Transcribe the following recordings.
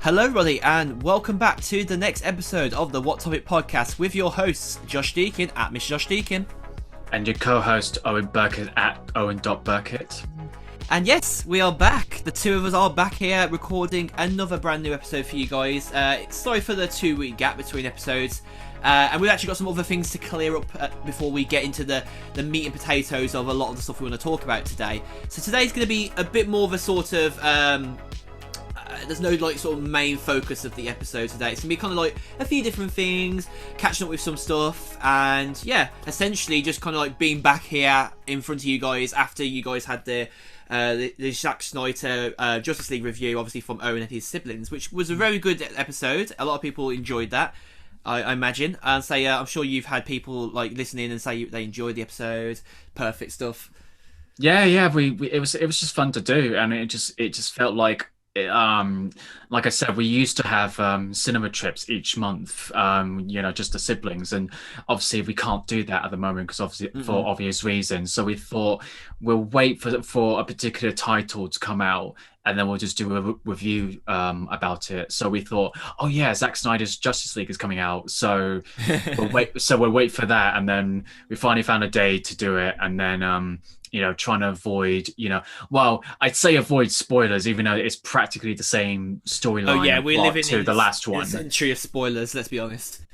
Hello, everybody, and welcome back to the next episode of the What Topic Podcast with your hosts, Josh Deakin at Mr. Josh Deakin. And your co-host, Owen Burkett at Owen.Burkett. And yes, we are back. The two of us are back here recording another brand new episode for you guys. Sorry for the 2-week gap between episodes. And we've actually got some other things to clear up before we get into the meat and potatoes of a lot of the stuff we want to talk about today. So today's going to be a bit more of a sort of... there's no sort of main focus of the episode today. It's gonna be kind of like a few different things, catching up with some stuff, and yeah, essentially just kind of like being back here in front of you guys after you guys had the Zack Snyder Justice League review, obviously from Owen and his siblings, which was a very good episode. A lot of people enjoyed that, I imagine, and say I'm sure you've had people like listening and say they enjoyed the episode. Perfect stuff. Yeah, it was just fun to do, and it just felt like. Like I said, we used to have cinema trips each month, just the siblings, and obviously we can't do that at the moment because obviously for obvious reasons. So we thought we'll wait for a particular title to come out, and then we'll just do a review about it. So we thought, oh yeah, Zack Snyder's Justice League is coming out, so we'll wait. So we'll wait for that, and then we finally found a day to do it, and then trying to avoid, well, I'd say avoid spoilers, even though it's practically the same storyline. Oh yeah, we're living to the last one. A century of spoilers. Let's be honest.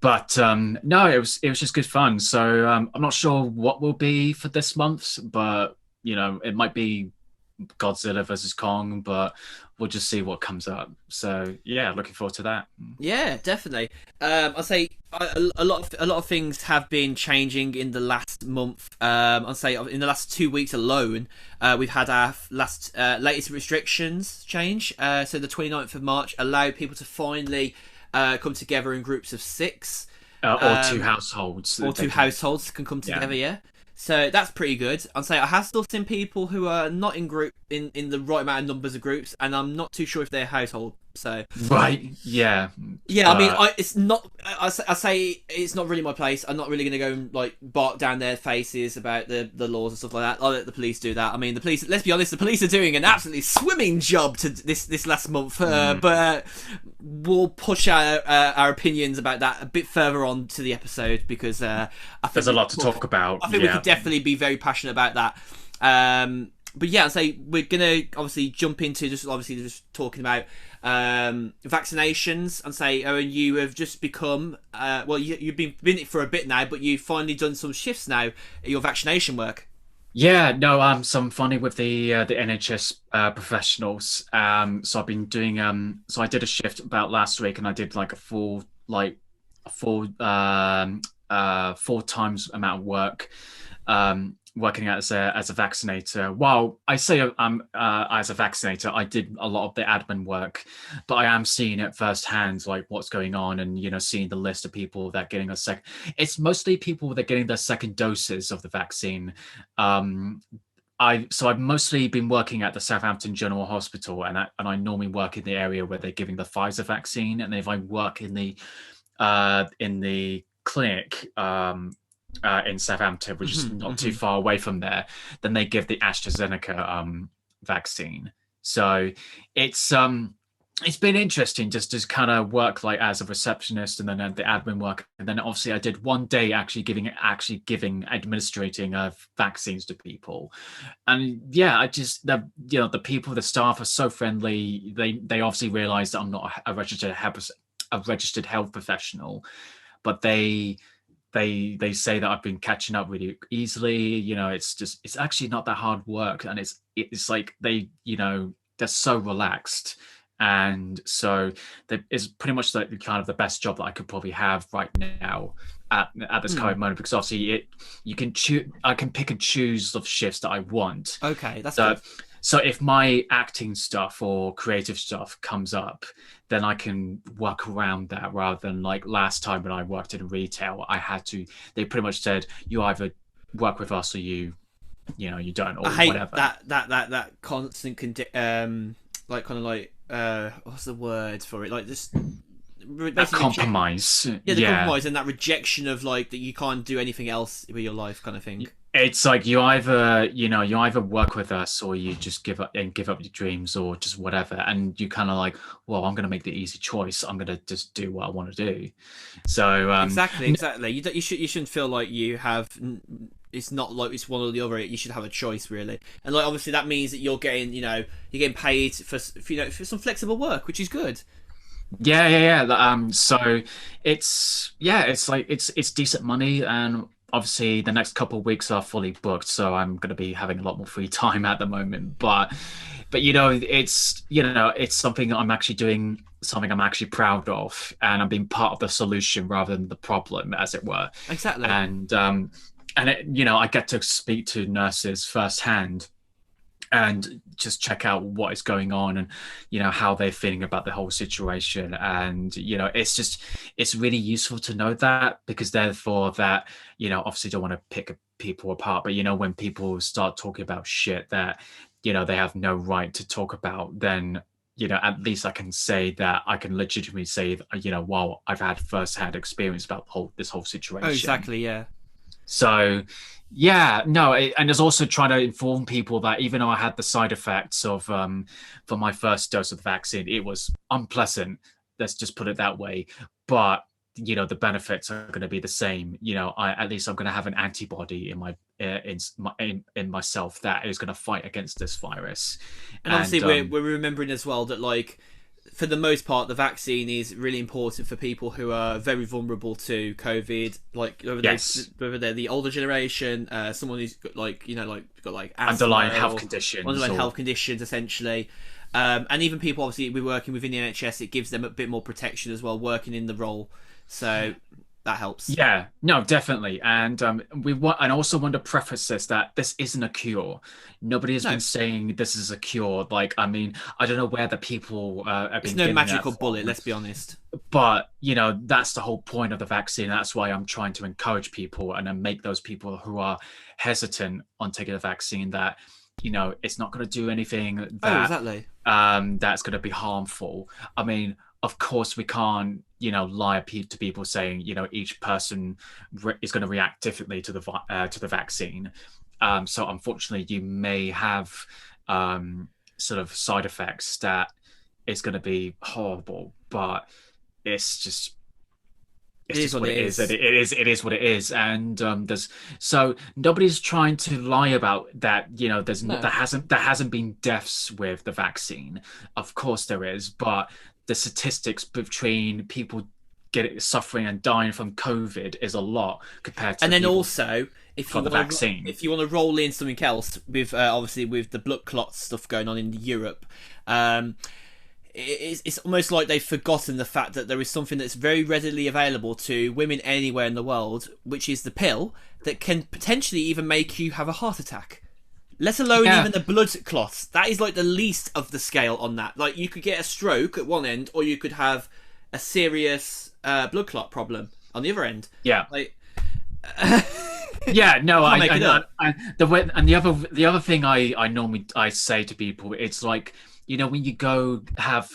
But no, it was just good fun. So I'm not sure what will be for this month, but it might be Godzilla versus Kong, but we'll just see what comes up. So yeah, looking forward to that. Yeah, definitely. I'll say a lot of things have been changing in the last month. I'll say in the last 2 weeks alone, we've had our latest restrictions change. So the 29th of March allowed people to finally come together in groups of 6. Or 2 households. Or 2 households can come together, yeah. So that's pretty good. I'd say I have still seen people who are not in the right amount of numbers of groups, and I'm not too sure if they're household. So right, yeah. I mean, it's not. I say it's not really my place. I'm not really going to go and like bark down their faces about the laws and stuff like that. I'll let the police do that. I mean, the police. Let's be honest, the police are doing an absolutely swimming job to this last month. But we'll push our opinions about that a bit further on to the episode because I think there's a lot to talk about. I think we could definitely be very passionate about that. But yeah, I'd say we're gonna obviously jump into just talking about vaccinations, and say, Owen, you have just become you've been it for a bit now, but you've finally done some shifts now at your vaccination work. Yeah, no, so I'm funny with the NHS professionals. So I've been doing so I did a shift about last week, and I did like a full 4 times amount of work. Working as a vaccinator. While I say I'm as a vaccinator, I did a lot of the admin work, but I am seeing it firsthand, like what's going on, and seeing the list of people that are getting it's mostly people that are getting their second doses of the vaccine. I've mostly been working at the Southampton General Hospital, and I normally work in the area where they're giving the Pfizer vaccine, and if I work in the clinic in Southampton, which is not too far away from there, then they give the AstraZeneca vaccine. So it's been interesting just to kind of work like as a receptionist, and then the admin work, and then obviously I did one day actually administrating vaccines to people, and yeah, I just the people, the staff are so friendly. They obviously realize that I'm not a registered health professional, but they say that I've been catching up really easily. It's actually not that hard work, and it's like they're so relaxed, and so it's pretty much like kind of the best job that I could probably have right now at this current moment, because obviously I can pick and choose the shifts that I want. Okay, that's good. So if my acting stuff or creative stuff comes up, then I can work around that, rather than like last time when I worked in retail, they pretty much said, you either work with us or you don't, or I hate whatever. that constant what's the word for it? Like just that compromise. Compromise and that rejection of like that you can't do anything else with your life kind of thing. It's like you either work with us or you just give up your dreams or just whatever. And you kind of like, well, I'm gonna make the easy choice. I'm gonna just do what I want to do. So Exactly, exactly. You shouldn't feel like you have. It's not like it's one or the other. You should have a choice, really. And like obviously that means that you're getting paid for some flexible work, which is good. yeah. So it's like it's decent money, and obviously the next couple of weeks are fully booked, so I'm gonna be having a lot more free time at the moment. But it's something I'm actually doing, something I'm actually proud of, and I'm being part of the solution rather than the problem, as it were. Exactly. And I get to speak to nurses firsthand and just check out what is going on and how they're feeling about the whole situation. And it's really useful to know that, because therefore that obviously don't want to pick people apart, but when people start talking about shit that they have no right to talk about, then at least I can say that I can legitimately say, well, I've had first-hand experience about this whole Oh, situation. exactly. Yeah. So, yeah, no, and there's also trying to inform people that even though I had the side effects of for my first dose of the vaccine, it was unpleasant. Let's just put it that way. But the benefits are going to be the same. At least I'm going to have an antibody in myself that is going to fight against this virus. And obviously And we're remembering as well that like for the most part the vaccine is really important for people who are very vulnerable to COVID, like yes, whether they're the older generation, someone who's got got like underlying asthma health or conditions underlying or health conditions essentially. And even people obviously we're working within the NHS, it gives them a bit more protection as well working in the role, so that helps. yeah, no, definitely. And I also want to preface this that this isn't a cure. Nobody has been No, saying this is a cure. Like, I mean, I don't know where the people have it's been no getting that magical bullet, from, let's be honest. but that's the whole point of the vaccine. That's why I'm trying to encourage people and then make those people who are hesitant on taking the vaccine that it's not going to do anything Oh, that exactly. that's going to be harmful. I mean, of course, we can't, lie to people saying, each person is going to react differently to the vaccine. So unfortunately, you may have sort of side effects that is going to be horrible, but it's just It it's is just what what it it is. is. It is what it is. And so nobody's trying to lie about that. No. There hasn't been deaths with the vaccine. Of course there is, but the statistics between people getting suffering and dying from COVID is a lot compared to And the then people also, for the vaccine. if you want to roll in something else with obviously with the blood clot stuff going on in Europe, um, it's almost like they've forgotten the fact that there is something that's very readily available to women anywhere in the world, which is the pill that can potentially even make you have a heart attack. Let alone Yeah, even the blood clots. That is like the least of the scale on that. Like you could get a stroke at one end, or you could have a serious blood clot problem on the other end. yeah. Like Yeah, no, can't make it up. the other thing I normally I say to people, it's like when you go have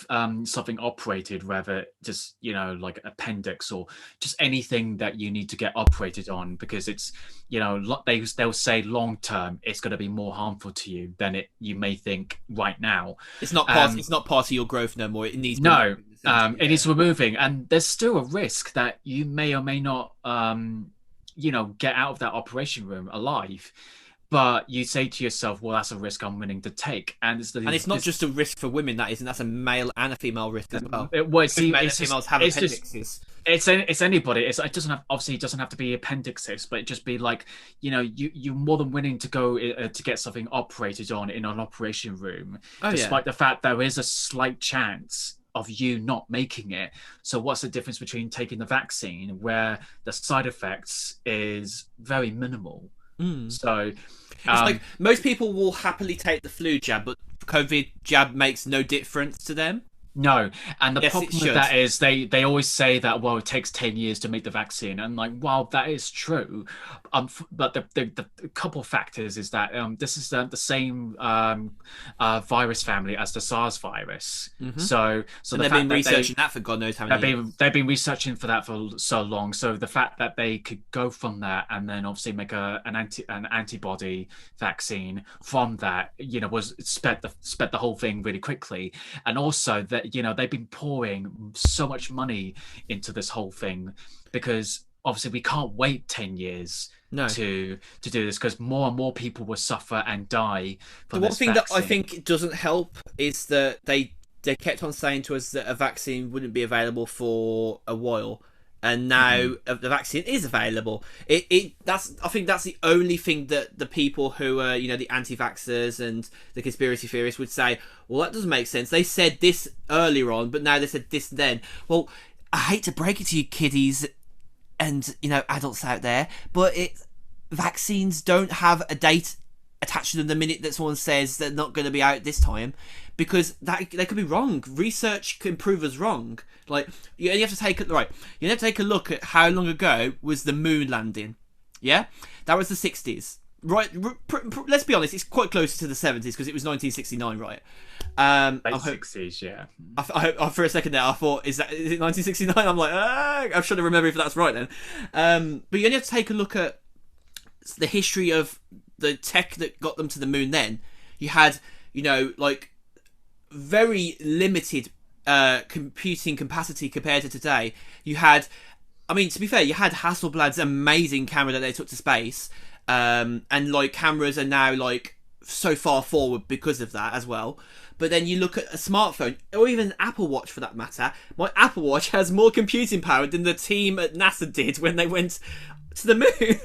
something operated, whether just like appendix or just anything that you need to get operated on, because it's they'll say long term it's going to be more harmful to you than you may think right now. It's not part. Um, It's not part of your growth no more. It needs no, removing, essentially. it Yeah. is removing, and there's still a risk that you may or may not, get out of that operation room alive. But you say to yourself, "Well, that's a risk I'm willing to take," and And it's not just a risk for women. That isn't. That's a male and a female risk as well. well, Both see, male and it's just, females have it's just, appendixes. it's anybody. It doesn't have, obviously it doesn't have to be appendixes, but it just be like, you're more than willing to go to get something operated on in an operation room, Oh yeah. despite the fact there is a slight chance of you not making it. So what's the difference between taking the vaccine, where the side effects is very minimal? Mm. So, It's like um, most people will happily take the flu jab, but COVID jab makes no difference to them. No, and the Yes, it problem with should. that is they always say that, well, it takes 10 years to make the vaccine, and like, while that is true, but the couple factors is that this is the same virus family as the SARS virus. Hmm. So And the they've been fact that researching that for God knows how many years. they've been researching for that for so long. So the fact that they could go from that and then obviously make an antibody vaccine from that, was sped the whole thing really quickly. And also that, they've been pouring so much money into this whole thing because obviously we can't wait 10 years No. to do this because more and more people will suffer and die The from one this thing that I vaccine. think doesn't help is that they kept on saying to us that a vaccine wouldn't be available for a while, and now the vaccine is available. I think that's the only thing that the people who are the anti-vaxxers and the conspiracy theorists would say. Well, that doesn't make sense. They said this earlier on, but now they said this then. Well, I hate to break it to you, kiddies and adults out there, but vaccines don't have a date attached to them the minute that someone says they're not going to be out this time, because that they could be wrong. Research can prove us wrong. Like, you only have to take a look at how long ago was the moon landing. Yeah, that was the 60s. Right, let's be honest, it's quite close to the 70s because it was 1969, right? Late 60s, yeah. For a second there, I thought, is it 1969? I'm like, I'm trying to remember if that's right then. But you only have to take a look at the history of the tech that got them to the moon. Then you had, like, very limited computing capacity compared to today. You had, I mean, to be fair, you had Hasselblad's amazing camera that they took to space, and like cameras are now like so far forward because of that as well. But then you look at a smartphone, or even an Apple Watch for that matter. My Apple Watch has more computing power than the team at NASA did when they went to the moon.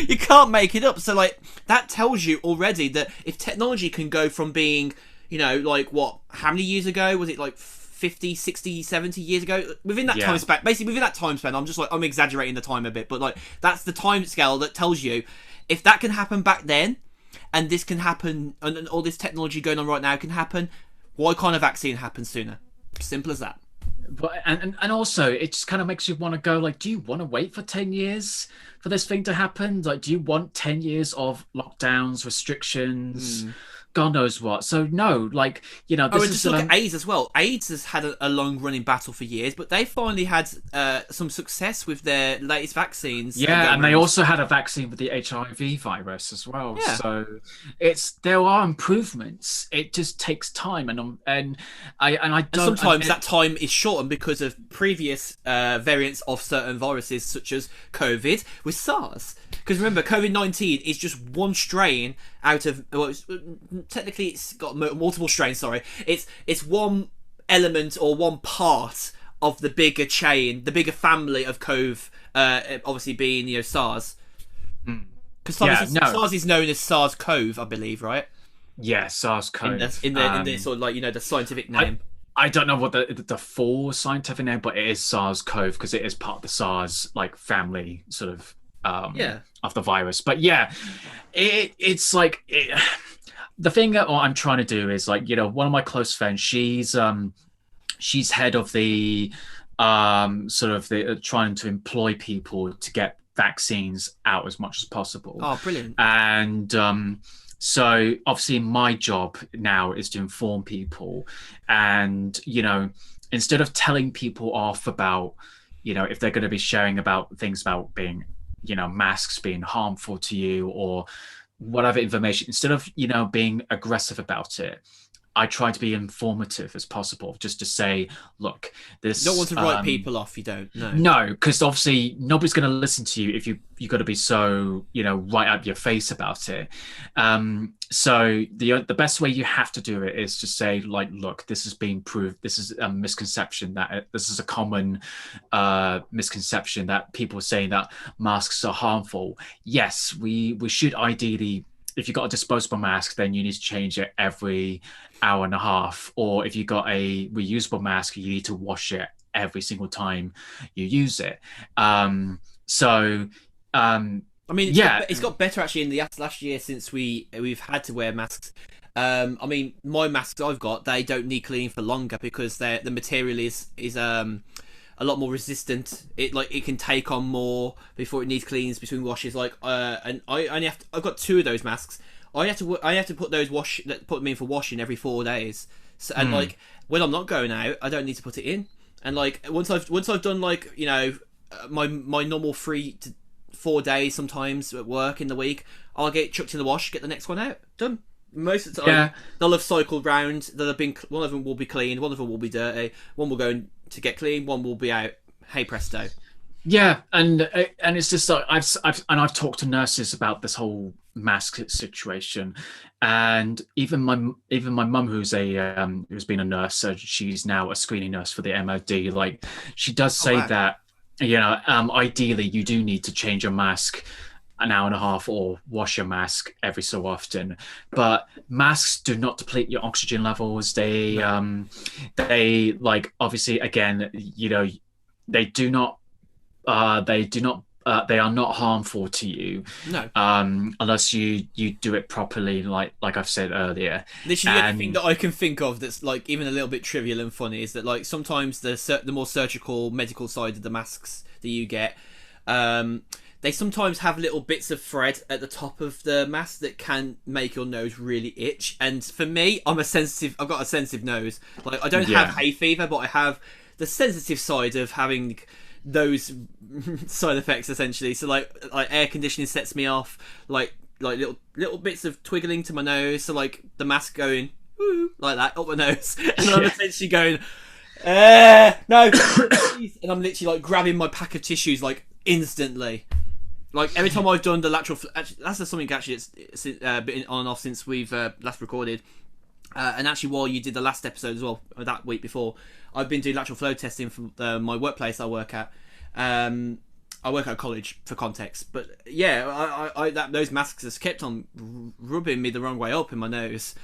You can't make it up. So like, that tells you already that if technology can go from being, like what, how many years ago was it, like 50, 60, 70 years ago, within that time span, basically within that time span, I'm exaggerating the time a bit, but like, that's the time scale that tells you if that can happen back then, and this can happen, and all this technology going on right now can happen, why can't a vaccine happen sooner? Simple as that. But and also it just kind of makes you want to go like, do you want to wait for 10 years for this thing to happen? Like, do you want 10 years of lockdowns, restrictions, God knows what? So no, like, this And is just look at AIDS as well. AIDS has had a long running battle for years, but they finally had some success with their latest vaccines. yeah, and they also had a vaccine with the HIV virus as well. Yeah. So there are improvements. It just takes time, and I And don't. sometimes that time is shortened because of previous variants of certain viruses, such as COVID with SARS. Because remember, COVID-19 is just one strain out of, well, technically it's got multiple strains. Sorry, it's one element or one part of the bigger chain, the bigger family of CoV. Obviously, being SARS. Because SARS is known as SARS-CoV, I believe, right? Yeah, SARS-CoV. In the sort of like the scientific name. I don't know what the full scientific name, but it is SARS-CoV because it is part of the SARS like family sort of of the virus. But yeah, it's like the thing that I'm trying to do is like, one of my close friends, she's head of the sort of the trying to employ people to get vaccines out as much as possible. Oh, brilliant. And so obviously my job now is to inform people, and instead of telling people off about if they're going to be sharing about things about being masks being harmful to you or whatever information, instead of being aggressive about it, I try to be informative as possible, just to say, look, this. You don't want to write people off. You don't. No, because obviously nobody's going to listen to you if you got to be so right up your face about it. So the best way you have to do it is to say, like, look, this is being proved. This is a misconception that this is a common misconception that people are saying that masks are harmful. Yes, we should ideally. If you've got a disposable mask, then you need to change it every hour and a half. Or if you've got a reusable mask, you need to wash it every single time you use it. I mean, it's got better actually in the last year since we've had to wear masks. I mean, my masks I've got, they don't need cleaning for longer because the material is a lot more resistant. It can take on more before it needs cleans between washes. And I only have to, I've got two of those masks. I have to put put them in for washing every 4 days. So, and like when I'm not going out, I don't need to put it in. And like once I've done like, you know, my normal 3 to 4 days sometimes at work in the week, I'll get chucked in the wash, get the next one out, done. Most of the time, they'll have cycled round. They'll have been. One of them will be clean. One of them will be dirty. One will go in to get clean. One will be out. Hey presto. Yeah, and it's just like I've talked to nurses about this whole mask situation, and even my mum, who's been a nurse, so she's now a screening nurse for the MOD. Like, she does say that, you know, ideally you do need to change your mask an hour and a half or wash your mask every so often, but masks do not deplete your oxygen levels. They like, obviously, again, you know, they are not harmful to you. No. Unless you do it properly, like I've said earlier. Literally, the only thing that I can think of that's like even a little bit trivial and funny is that like sometimes the more surgical medical side of the masks that you get, they sometimes have little bits of thread at the top of the mask that can make your nose really itch. And for me, I've got a sensitive nose. Like, I don't have hay fever, but I have the sensitive side of having those side effects essentially. So like air conditioning sets me off, like little bits of twiggling to my nose. So like the mask going woo, like that up my nose, and I'm essentially going no, please. And I'm literally like grabbing my pack of tissues like instantly. Like every time I've done the lateral, that's something actually it's been on and off since we've last recorded. And actually, while you did the last episode as well, that week before, I've been doing lateral flow testing for my workplace I work at. I work at a college, for context. But yeah, those masks have kept on rubbing me the wrong way up in my nose,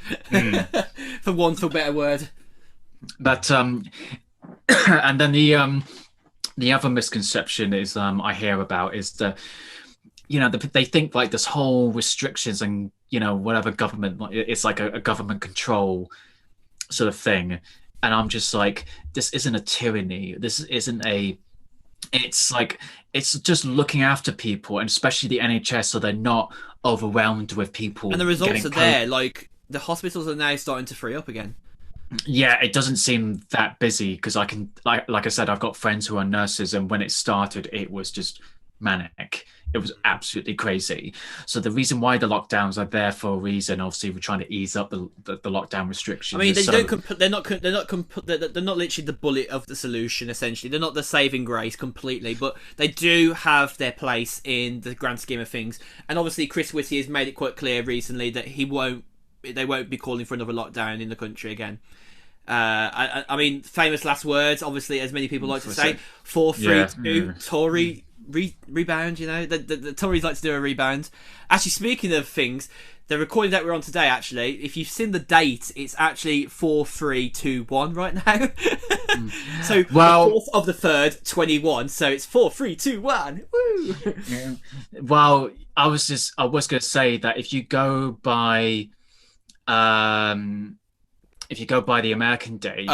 for want of a better word. But and then the other misconception is I hear about is that, you know, they think like this whole restrictions and, you know, whatever government, it's like a government control sort of thing. And I'm just like, this isn't a tyranny. This isn't it's like, it's just looking after people, and especially the NHS, so they're not overwhelmed with people. And the results are there. Like, the hospitals are now starting to free up again. Yeah, it doesn't seem that busy because I can, like I said, I've got friends who are nurses, and when it started, it was just manic. It was absolutely crazy. So the reason why the lockdowns are there for a reason. Obviously, we're trying to ease up the lockdown restrictions. I mean, they're not literally the bullet of the solution. Essentially, they're not the saving grace completely, but they do have their place in the grand scheme of things. And obviously, Chris Whitty has made it quite clear recently that they won't be calling for another lockdown in the country again. I mean, famous last words, obviously, as many people like to say, 4-3-2 Tory rebound. You know, the Tories like to do a rebound. Actually, speaking of things, the recording that we're on today, actually, if you've seen the date, it's actually 4-3-2-1 right now. So, well, the 4th of the 3rd, 21. So it's 4-3-2-1. Woo! Yeah. Well, I was going to say that if you go by the American days,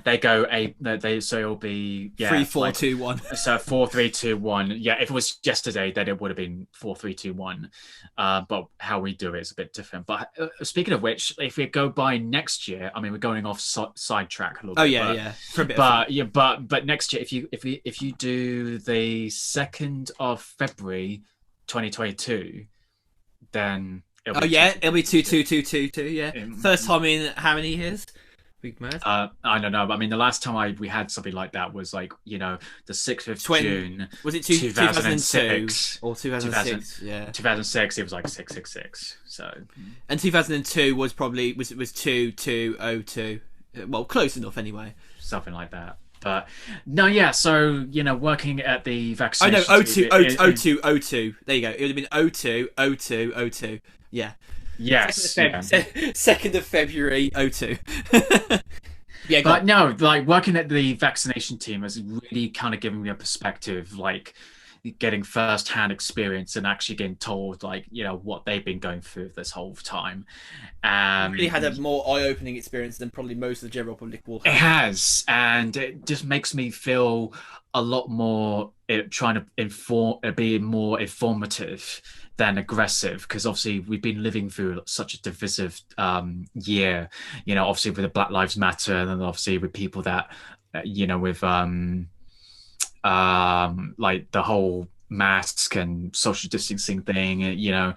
they go so it'll be 3-4-2-1. So 4-3-2-1. Yeah, if it was yesterday, then it would have been 4-3-2-1. But how we do it is a bit different. But speaking of which, if we go by next year, I mean, we're going off sidetrack a little bit. For a bit. But next year, if you do the 2nd of February, 2022, then. It'll be 2-2-2-2-2. Yeah, first time in how many years? Big mad. I don't know, but I mean, the last time we had something like that was like, you know, the 6th of June. Was it 2006 or 2006? Yeah, 2006. It was like 666. So, and 2002 was probably was 2202. Well, close enough anyway. Something like that. But no, yeah. So, you know, working at the vaccination. Oh no, 02. There you go. It would have been 02. Yeah. Yes. 2nd of February, 02. Yeah, but no, like working at the vaccination team has really kind of given me a perspective. Like, getting first-hand experience and actually getting told like what they've been going through this whole time. Really had a more eye-opening experience than probably most of the general public will It have. has, and it just makes me feel a lot more trying to be more informative than aggressive, because obviously we've been living through such a divisive year, obviously with the Black Lives Matter, and then obviously with people that, with like the whole mask and social distancing thing,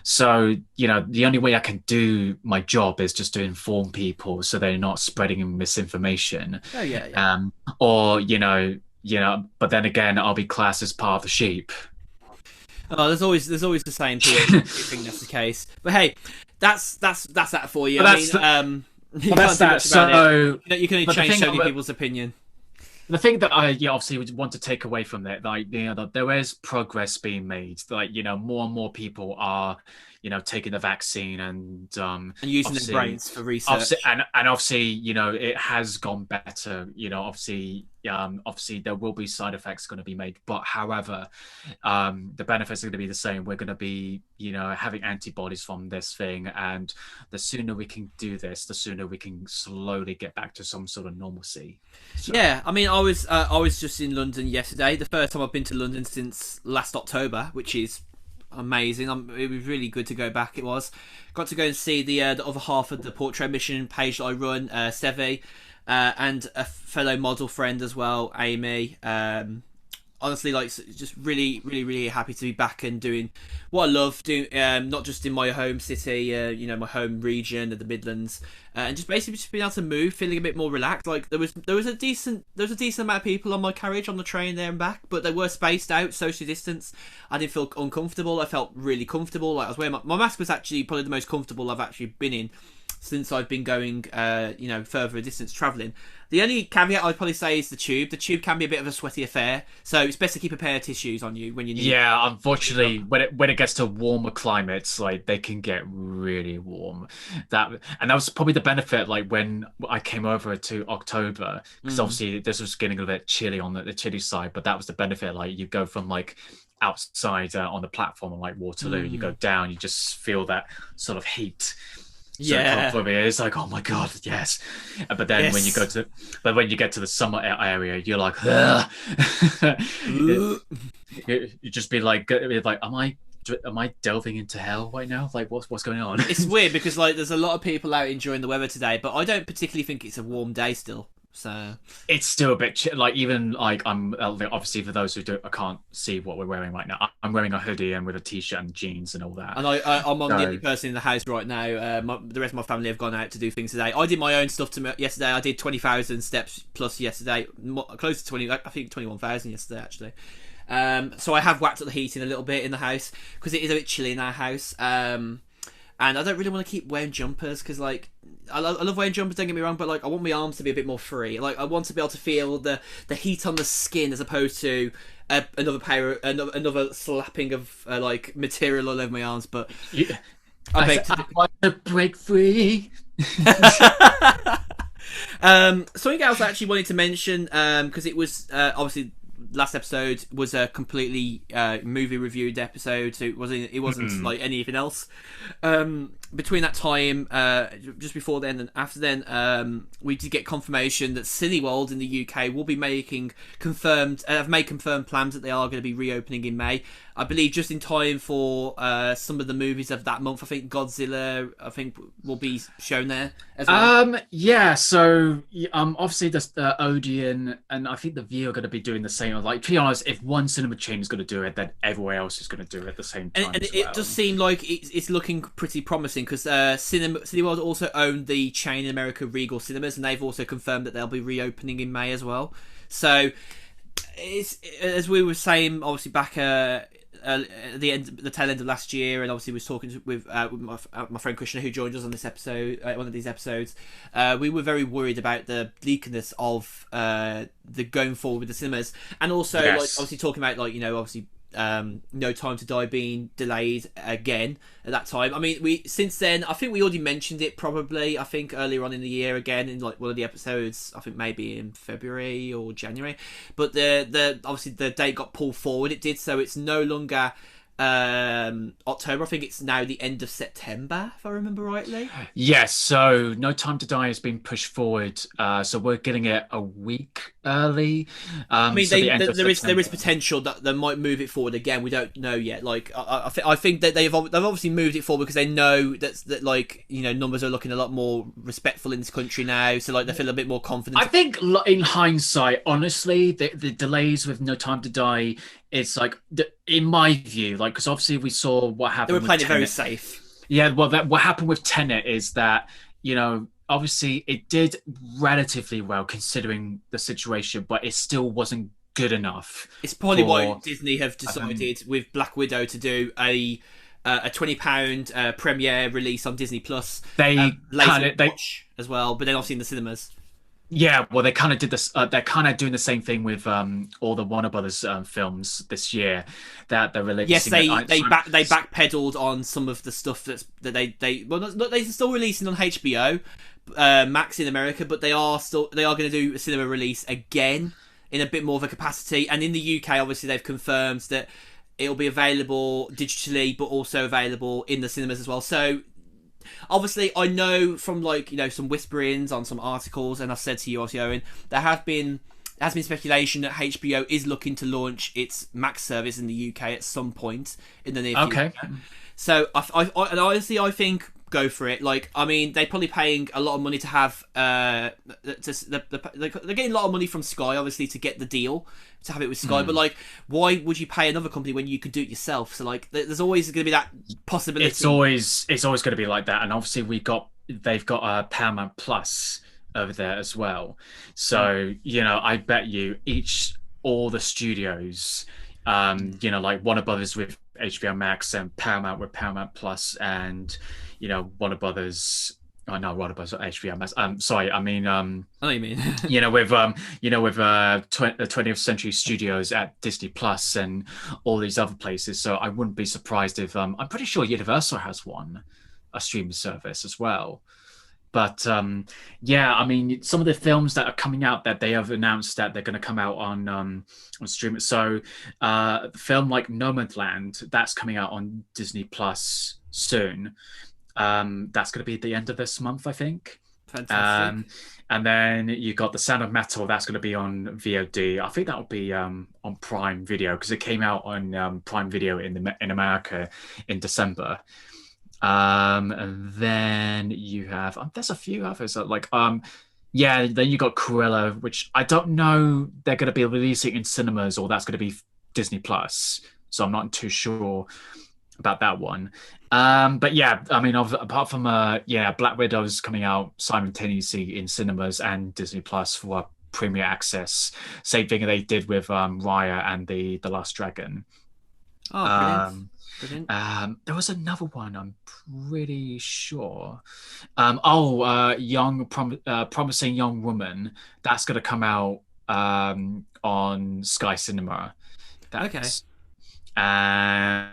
so, the only way I can do my job is just to inform people so they're not spreading misinformation. Oh yeah, yeah. Or, but then again, I'll be classed as part of the sheep. Oh, there's always the same people who think that's the case. But hey, that's that for you. But You but can't that's do that. much about it. So, You can only but the change thing so many about- people's opinion. the thing that I obviously would want to take away from that, like, that there is progress being made. Like, more and more people are, taking the vaccine, and And using their obviously, brains for research. and obviously, it has gone better. Obviously, there will be side effects going to be made, but however, the benefits are going to be the same. We're going to be, having antibodies from this thing, and the sooner we can do this, the sooner we can slowly get back to some sort of normalcy. So, Yeah, I mean, I was just in London yesterday. The first time I've been to London since last October, which is amazing. It was really good to go back. It was got to go and see the other half of the portrait mission page that I run, Sevi, and a fellow model friend as well, Amy. Honestly, like, just really, really, really happy to be back and doing what I love doing. Not just in my home city, my home region of the Midlands, and just basically just being able to move, feeling a bit more relaxed. Like there was a decent amount of people on my carriage on the train there and back, but they were spaced out, social distance. I didn't feel uncomfortable. I felt really comfortable. Like I was wearing my mask was actually probably the most comfortable I've actually been in since I've been going, further distance travelling. The only caveat I'd probably say is the tube. The tube can be a bit of a sweaty affair, so it's best to keep a pair of tissues on you when you need. yeah, unfortunately, when it gets to warmer climates, like they can get really warm. And that was probably the benefit, like when I came over to October, because obviously this was getting a bit chilly on the chilly side, but that was the benefit. Like you go from like outside on the platform on like Waterloo, you go down, you just feel that sort of heat. So Yeah. for me, it's like, oh my god, yes. But then Yes. when you get to the summer area, you're like, ugh. you just be like, am I delving into hell right now? Like, what's going on? It's weird because like there's a lot of people out enjoying the weather today, but I don't particularly think it's a warm day still. So It's still a bit like, even like, I'm obviously, for those who can't see what we're wearing right now, I'm wearing a hoodie and with a t-shirt and jeans and all that. and I'm the only person in the house right now. The rest of my family have gone out to do things today. I did my own stuff yesterday. I did 20,000 steps plus yesterday, close to 20. I think 21,000 yesterday actually. So I have whacked up the heating a little bit in the house because it is a bit chilly in our house. And I don't really want to keep wearing jumpers because like I love wearing jumpers, don't get me wrong, but like I want my arms to be a bit more free. Like I want to be able to feel the heat on the skin as opposed to another slapping of like material all over my arms. But I want to break free. Something else I actually wanted to mention, because it was obviously last episode was a completely movie reviewed episode, so it wasn't like anything else. Between that time, just before then and after then, we did get confirmation that Cineworld in the UK will be have made confirmed plans that they are going to be reopening in May. I believe just in time for some of the movies of that month. I think Godzilla, will be shown there as well. Yeah, so obviously the Odeon and I think the View are going to be doing the same. Like, to be honest, if one cinema chain is going to do it, then everywhere else is going to do it at the same time. And it does seem like it's looking pretty promising because Cineworld also own the chain in America, Regal Cinemas, and they've also confirmed that they'll be reopening in May as well. So it's, as we were saying, obviously back at the tail end of last year, and obviously was talking with my friend Krishna, who joined us on this episode, one of these episodes. We were very worried about the bleakness of the going forward with the cinemas, and also Yes. like obviously talking about like obviously No Time to Die being delayed again at that time. I mean, we since then, I think we already mentioned it probably. I think earlier on in the year again in like one of the episodes. I think maybe in February or January, but the obviously the date got pulled forward. It did, so it's no longer October. I think it's now the end of September, if I remember rightly. Yes, so No Time to Die has been pushed forward. So we're getting it a week early. I mean, So the end of there is September. potential that they might move it forward again. We don't know yet. Like I think that they've obviously moved it forward because they know that like numbers are looking a lot more respectful in this country now. So like they feel a bit more confident. I think in hindsight, honestly, the delays with No Time to Die, it's like, in my view, like, because obviously we saw what They happened were with playing it very Tenet. safe. Yeah, well, what happened with Tenet is that, obviously it did relatively well considering the situation, but it still wasn't good enough It's probably why for. Disney have decided with Black Widow to do a £20 premiere release on Disney Plus They later kind of they watch as well, but then obviously in the cinemas. Yeah, well, they kind of did this. They're kind of doing the same thing with all the Warner Brothers films this year that they're Yes, releasing. they backpedaled on some of the stuff that they're still releasing on HBO Max in America, but they are going to do a cinema release again in a bit more of a capacity. And in the UK, obviously, they've confirmed that it'll be available digitally, but also available in the cinemas as well. So obviously, I know from some whisperings on some articles, and I've said to you, obviously, Owen, there has been speculation that HBO is looking to launch its Max service in the UK at some point in the near future. Okay. So and honestly, I think go for it. Like, I mean, they're probably paying a lot of money to have they're getting a lot of money from Sky, obviously, to get the deal to have it with Sky. But like, why would you pay another company when you could do it yourself? So like, there's always going to be that possibility. It's always going to be like that, and obviously they've got Paramount Plus over there as well. So I bet you all the studios, like Warner Brothers with HBO Max and Paramount with Paramount Plus, and Warner Brothers. Oh no, Warner Brothers HBO Max. Sorry, I mean, I know what you mean. with 20th Century Studios at Disney Plus and all these other places. So I wouldn't be surprised if I'm pretty sure Universal has a streaming service as well. But yeah, I mean, some of the films that are coming out that they have announced that they're going to come out on streaming. So the film like Nomadland, that's coming out on Disney Plus soon. That's going to be at the end of this month, I think. Fantastic. And then you got The Sound of Metal. That's going to be on VOD. I think that will be on Prime Video because it came out on Prime Video in America in December. And then you have there's a few others that yeah. Then you got Cruella, which I don't know they're going to be releasing in cinemas or that's going to be Disney Plus. So I'm not too sure about that one. But yeah, I mean, apart from Black Widow's coming out simultaneously in cinemas and Disney Plus for premiere access. Same thing they did with Raya and the Last Dragon. Oh, brilliant. There was another one, I'm pretty sure. Promising Young Woman. That's going to come out on Sky Cinema. Okay. I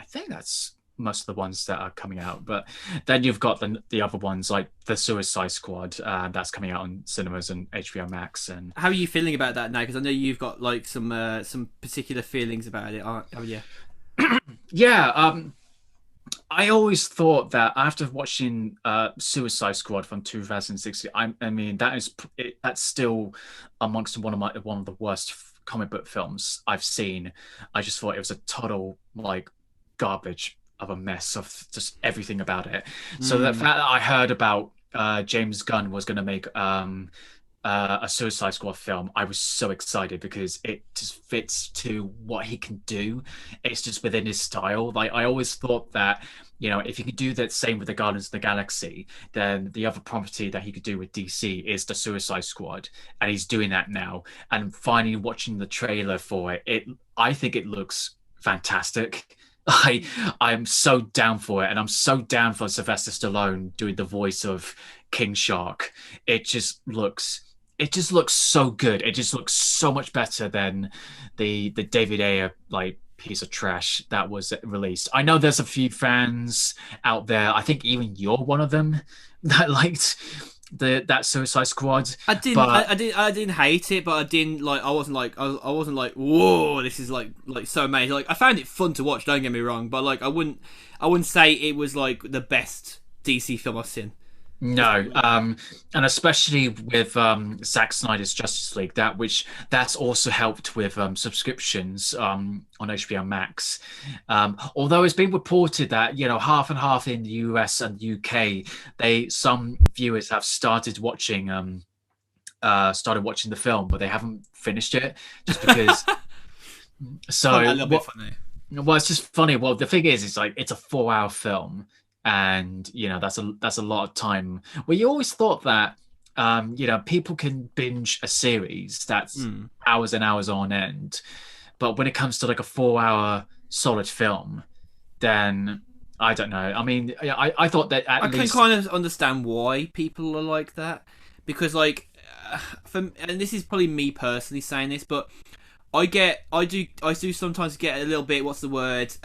think that's most of the ones that are coming out. But then you've got the other ones like The Suicide Squad. That's coming out on cinemas and HBO Max. And how are you feeling about that now? Because I know you've got like some particular feelings about it, haven't you? Yeah, I always thought that after watching Suicide Squad from 2016, I mean that's still amongst one of the worst comic book films I've seen. I just thought it was a total like garbage of a mess of just everything about it. So the fact that I heard about James Gunn was going to make a Suicide Squad film, I was so excited because it just fits to what he can do. It's just within his style. Like I always thought that, if he could do that same with the Guardians of the Galaxy, then the other property that he could do with DC is the Suicide Squad, and he's doing that now. And finally, watching the trailer for it, I think it looks fantastic. I'm so down for it, and I'm so down for Sylvester Stallone doing the voice of King Shark. It just looks so good. It just looks so much better than the David Ayer piece of trash that was released. I know there's a few fans out there. I think even you're one of them that liked that Suicide Squad. But I didn't hate it, but I didn't like. I wasn't like, whoa, this is like so amazing. Like, I found it fun to watch. Don't get me wrong, but like, I wouldn't say it was like the best DC film I've seen. no, and especially with Zack Snyder's Justice League, that's also helped with subscriptions on HBO Max. Although it's been reported that half and half in the US and UK, some viewers have started watching the film, but they haven't finished it just because. So a little bit funny. Well, it's just funny. Well, the thing is, it's like it's a 4-hour film. And that's a lot of time. Well, you always thought that people can binge a series that's hours and hours on end, but when it comes to like a 4-hour solid film, then I don't know. I mean, I thought that I can kind of understand why people are like that, because like, and this is probably me personally saying this, but I do sometimes get a little bit, what's the word?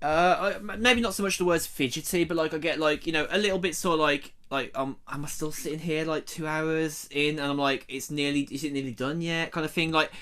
Maybe not so much the words fidgety, but like I get like a little bit sort of like am I still sitting here like 2 hours in, and I'm like, is it nearly done yet, kind of thing. Like,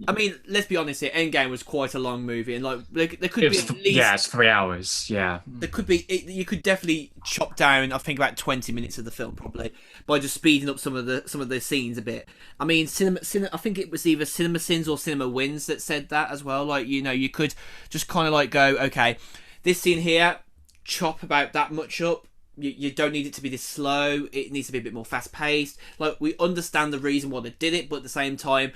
I mean, let's be honest here, Endgame was quite a long movie, and like there could be at least, it's 3 hours. Yeah, there could be, you could definitely chop down, I think, about 20 minutes of the film probably by just speeding up some of the scenes a bit. I mean, cinema, I think it was either Cinema Sins or Cinema Wins that said that as well. Like, you could just kind of like go, okay, this scene here, chop about that much up. You don't need it to be this slow. It needs to be a bit more fast paced. Like, we understand the reason why they did it, but at the same time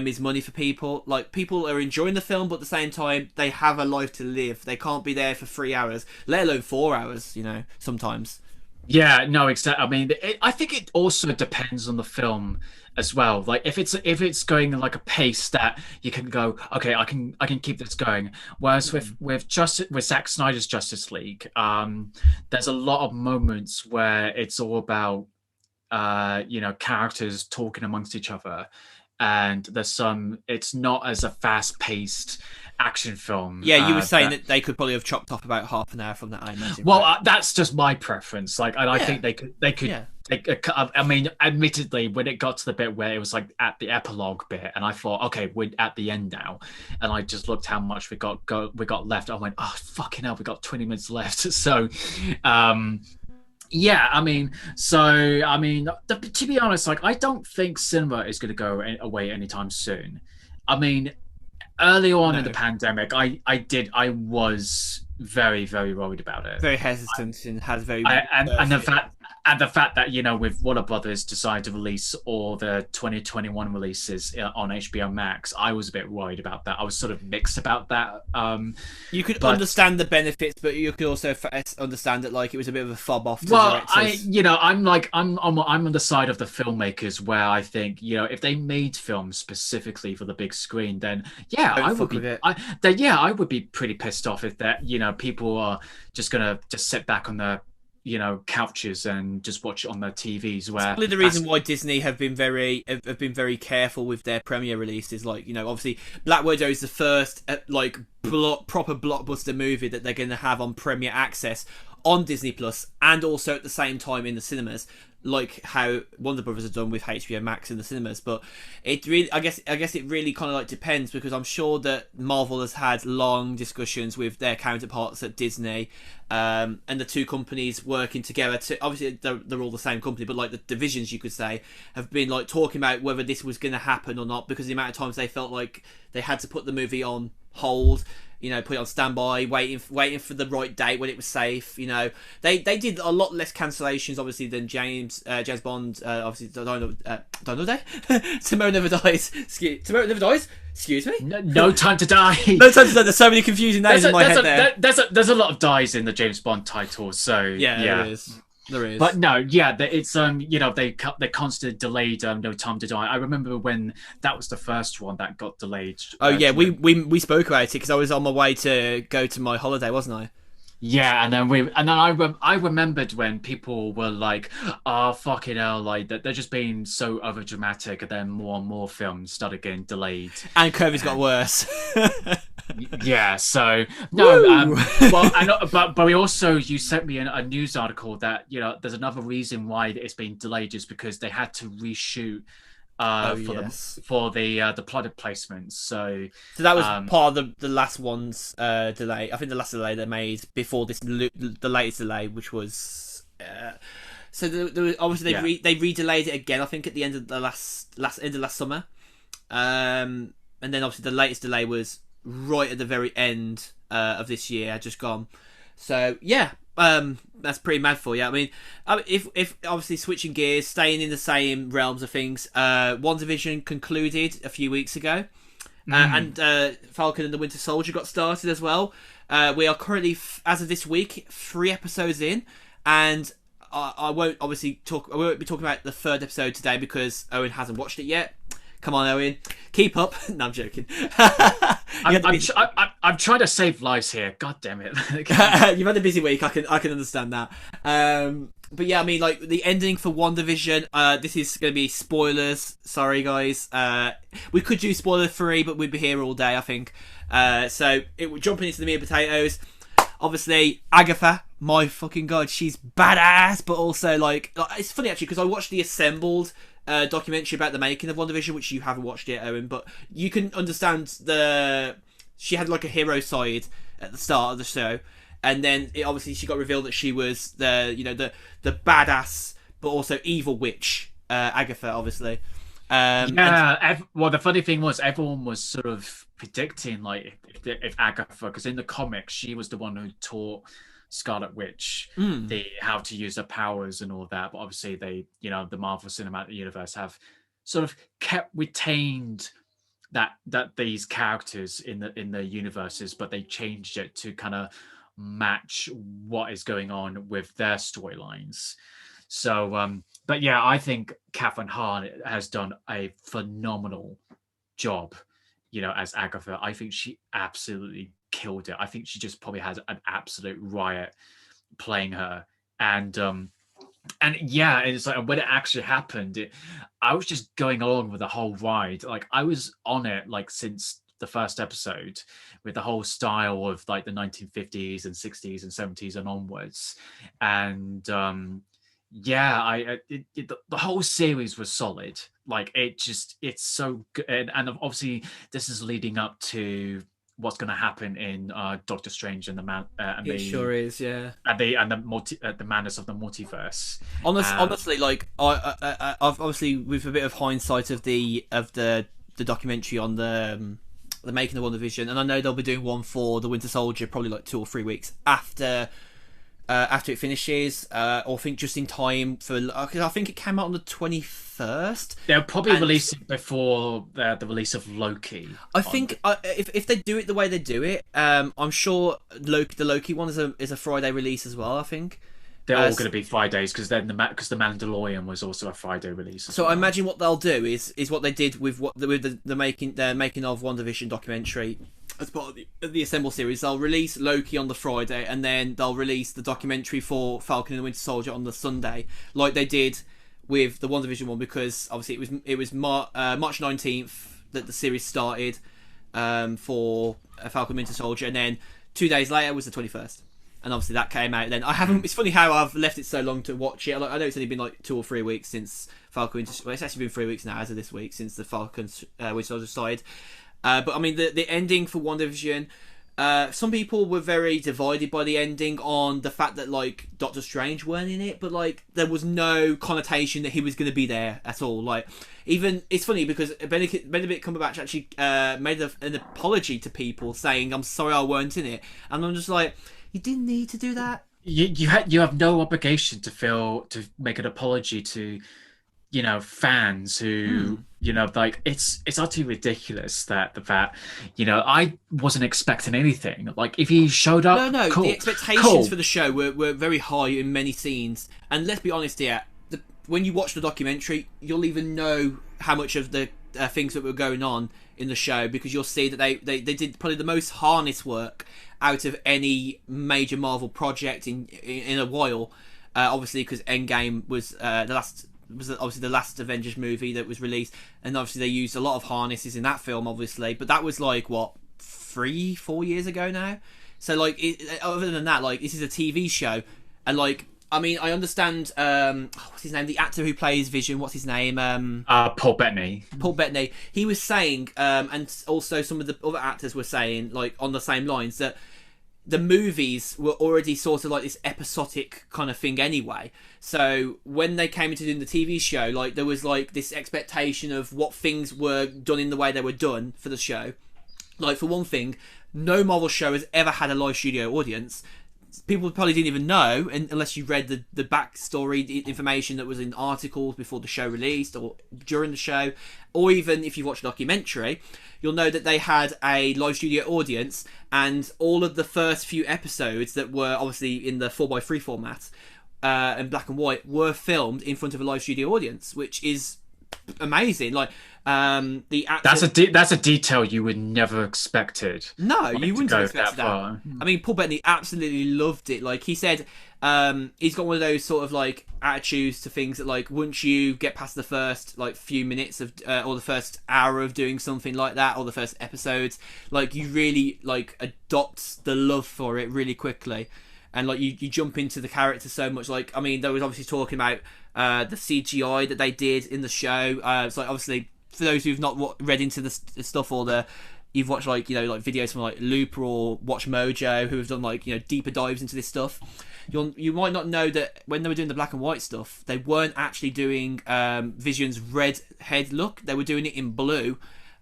is money for people. Like, people are enjoying the film, but at the same time, they have a life to live. They can't be there for 3 hours, let alone 4 hours, sometimes. Yeah, no, exactly. I mean, I think it also depends on the film as well. Like, if it's going like a pace that you can go, okay, I can keep this going. Whereas with Zack Snyder's Justice League, there's a lot of moments where it's all about characters talking amongst each other, and it's not as a fast-paced action film. Yeah, you were saying that they could probably have chopped off about half an hour from that, I imagine. Well, that's just my preference. Like, and I think they could. Yeah. I mean, admittedly, when it got to the bit where it was like at the epilogue bit, and I thought, okay, we're at the end now, and I just looked how much we got left. I went, oh fucking hell, we got 20 minutes left. So, yeah, I mean, to be honest, like, I don't think cinema is going to go away anytime soon. I mean, early on in the pandemic, I was very, very worried about it. Very hesitant and had very... And the fact that, with Warner Brothers decided to release all the 2021 releases on HBO Max, I was a bit worried about that. I was sort of mixed about that. You could understand the benefits, but you could also understand that, like, it was a bit of a fob off to directors. I'm on the side of the filmmakers, where I think, if they made films specifically for the big screen, then I would be pretty pissed off if that, people are just gonna sit back on the couches and just watch it on their TVs. Where probably the reason why Disney have been very careful with their premiere releases. Like, obviously Black Widow is the first proper blockbuster movie that they're going to have on Premiere Access on Disney Plus, and also at the same time in the cinemas, like how Warner Brothers have done with HBO Max in the cinemas. But it really, I guess it really kind of like depends, because I'm sure that Marvel has had long discussions with their counterparts at Disney, and the two companies working together to, obviously they're all the same company, but like the divisions, you could say, have been like talking about whether this was going to happen or not, because the amount of times they felt like they had to put the movie on hold, put it on standby, waiting for the right date when it was safe. They did a lot less cancellations, obviously, than James Bond. Obviously, Dino Day. Tomorrow Never Dies. Tomorrow Never Dies. Excuse me. No Time to Die. No Time to Die. There's so many confusing names in my head there. There's a lot of dies in the James Bond title. So yeah. There is. But no, it's they constantly delayed No Time to Die. I remember when that was the first one that got delayed. Oh yeah, we spoke about it because I was on my way to go to my holiday, wasn't I? Yeah, and then I remembered when people were like, "Oh fucking hell!" Like that they're just being so over dramatic, and then more and more films started getting delayed. And COVID's got And worse. yeah, so no, Woo! well, I know, but we also you sent me a news article that there's another reason why it's been delayed is because they had to reshoot Oh for yes. the product placements. So So that was um part of the last one's delay. I think the last delay they made before the latest delay, which was so there was, obviously yeah. they re-delayed it again. I think at the end of the last summer, and then obviously the latest delay was right at the very end of this year, just gone. So yeah, that's pretty mad for you. If obviously switching gears, staying in the same realms of things, WandaVision concluded a few weeks ago. And Falcon and the Winter Soldier got started as well. We are currently, as of this week, 3 episodes in, and I won't obviously talk. I won't be talking about the 3rd episode today because Owen hasn't watched it yet. Come on, Owen, keep up. No, I'm joking. I'm trying to save lives here. God damn it! You've had a busy week. I can understand that. But yeah, I mean, like the ending for WandaVision. This is going to be spoilers. Sorry, guys. We could do spoiler free, but we'd be here all day, I think. So jumping into the meat and potatoes. Obviously, Agatha. My fucking god, she's badass. But also, like it's funny actually because I watched the assembled documentary about the making of WandaVision, which you haven't watched yet, Owen. But you can understand she had like a hero side at the start of the show, and then obviously she got revealed that she was the badass but also evil witch, Agatha, obviously. Well, the funny thing was everyone was sort of predicting like if Agatha, because in the comics she was the one who taught Scarlet Witch the how to use her powers and all that. But obviously the Marvel Cinematic Universe have sort of retained that these characters in the universes, but they changed it to kind of match what is going on with their storylines. So, but yeah, I think Catherine Hahn has done a phenomenal job, as Agatha. I think she absolutely killed it. I think she just probably had an absolute riot playing her, and yeah, it's like when it actually happened, I was just going along with the whole ride. Like I was on it like since the first episode with the whole style of like the 1950s and 60s and 70s and onwards. And the whole series was solid. Like it's so good. And obviously this is leading up to what's going to happen in Doctor Strange and the man and it sure is, yeah. and the madness of the multiverse. Honestly, like I've obviously with a bit of hindsight of the documentary on the making of WandaVision, and I know they'll be doing one for the Winter Soldier probably like 2 or 3 weeks after it finishes, or I think just in time for, because I think it came out on the 21st. They'll probably release it before the release of Loki. I think if they do it the way they do it, I'm sure the Loki one is a Friday release as well. I think they're all going to be Fridays because the Mandalorian was also a Friday release. So I imagine what they'll do is what they did with the making of WandaVision documentary. As part of the Assemble series, they'll release Loki on the Friday, and then they'll release the documentary for Falcon and the Winter Soldier on the Sunday, like they did with the WandaVision one, because obviously it was March 19th that the series started for Falcon and Winter Soldier, and then 2 days later was the 21st, and obviously that came out then. I haven't. It's funny how I've left it so long to watch it. I know it's only been like 2 or 3 weeks since Falcon Winter Soldier. Well, it's actually been 3 weeks now as of this week since the Falcon Winter Soldier side. But I mean, the ending for WandaVision, some people were very divided by the ending on the fact that like Doctor Strange weren't in it, but like there was no connotation that he was going to be there at all. Like, even it's funny because Benedict Cumberbatch actually made an apology to people saying, "I'm sorry I weren't in it," and I'm just like, you didn't need to do that. You have no obligation to make an apology to fans who like it's utterly ridiculous that I wasn't expecting anything. Like if he showed up, no, cool, the expectations for the show were very high in many scenes, and let's be honest here, when you watch the documentary, you'll even know how much of the things that were going on in the show, because you'll see that they did probably the most harness work out of any major Marvel project in a while. Obviously, because Endgame was obviously the last Avengers movie that was released, and obviously they used a lot of harnesses in that film, obviously. But that was like what, 3-4 years ago now. So like, other than that, like, this is a TV show, and like, I mean, I understand. What's his name? The actor who plays Vision. What's his name? Paul Bettany. Paul Bettany. He was saying, and also some of the other actors were saying, like, on the same lines, that the movies were already sort of like this episodic kind of thing anyway. So when they came into doing the TV show, like, there was like this expectation of what things were done in the way they were done for the show. Like, for one thing, no Marvel show has ever had a live studio audience. People probably didn't even know, unless you read the backstory information that was in articles before the show released or during the show, or even if you watch a documentary, you'll know that they had a live studio audience, and all of the first few episodes that were obviously in the 4:3 format and black and white were filmed in front of a live studio audience, which is amazing. Like, the actor... that's a detail you would never expected. No, you wouldn't have expected that. Far. I mean, Paul Bettany absolutely loved it. Like, he said, he's got one of those sort of like attitudes to things that, like, once you get past the first like few minutes of or the first hour of doing something like that, or the first episodes, like, you really like adopt the love for it really quickly, and like you jump into the character so much. Like, I mean, there was obviously talking about the CGI that they did in the show. It's like, obviously, for those who've not read into the stuff, or you've watched, like, you know, like videos from like Looper or Watch Mojo, who have done, like, you know, deeper dives into this stuff, you might not know that when they were doing the black and white stuff, they weren't actually doing Vision's red head look. They were doing it in blue,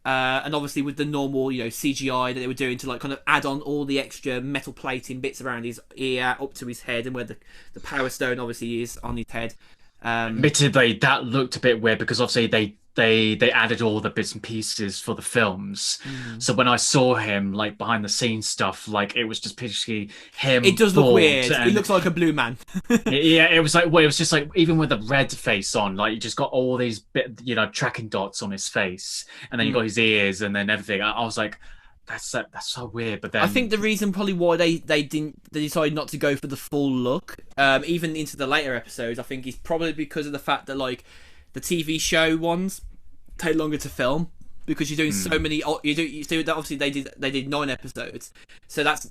and obviously with the normal, you know, CGI that they were doing to like kind of add on all the extra metal plating bits around his ear up to his head, and where the Power Stone obviously is on his head. Admittedly, that looked a bit weird, because obviously they added all the bits and pieces for the films. So when I saw him like behind the scenes stuff, like, it was just picturing him. It does look weird. He looks like a blue man. Yeah, it was like, well, it was just like, even with the red face on, like, you just got all these tracking dots on his face, and then you got his ears, and then everything. I was like, that's so weird. But then I think the reason probably why they decided not to go for the full look, even into the later episodes, I think is probably because of the fact that, like, the TV show ones take longer to film, because you're doing so many. You do that. Obviously, they did 9 episodes, so that's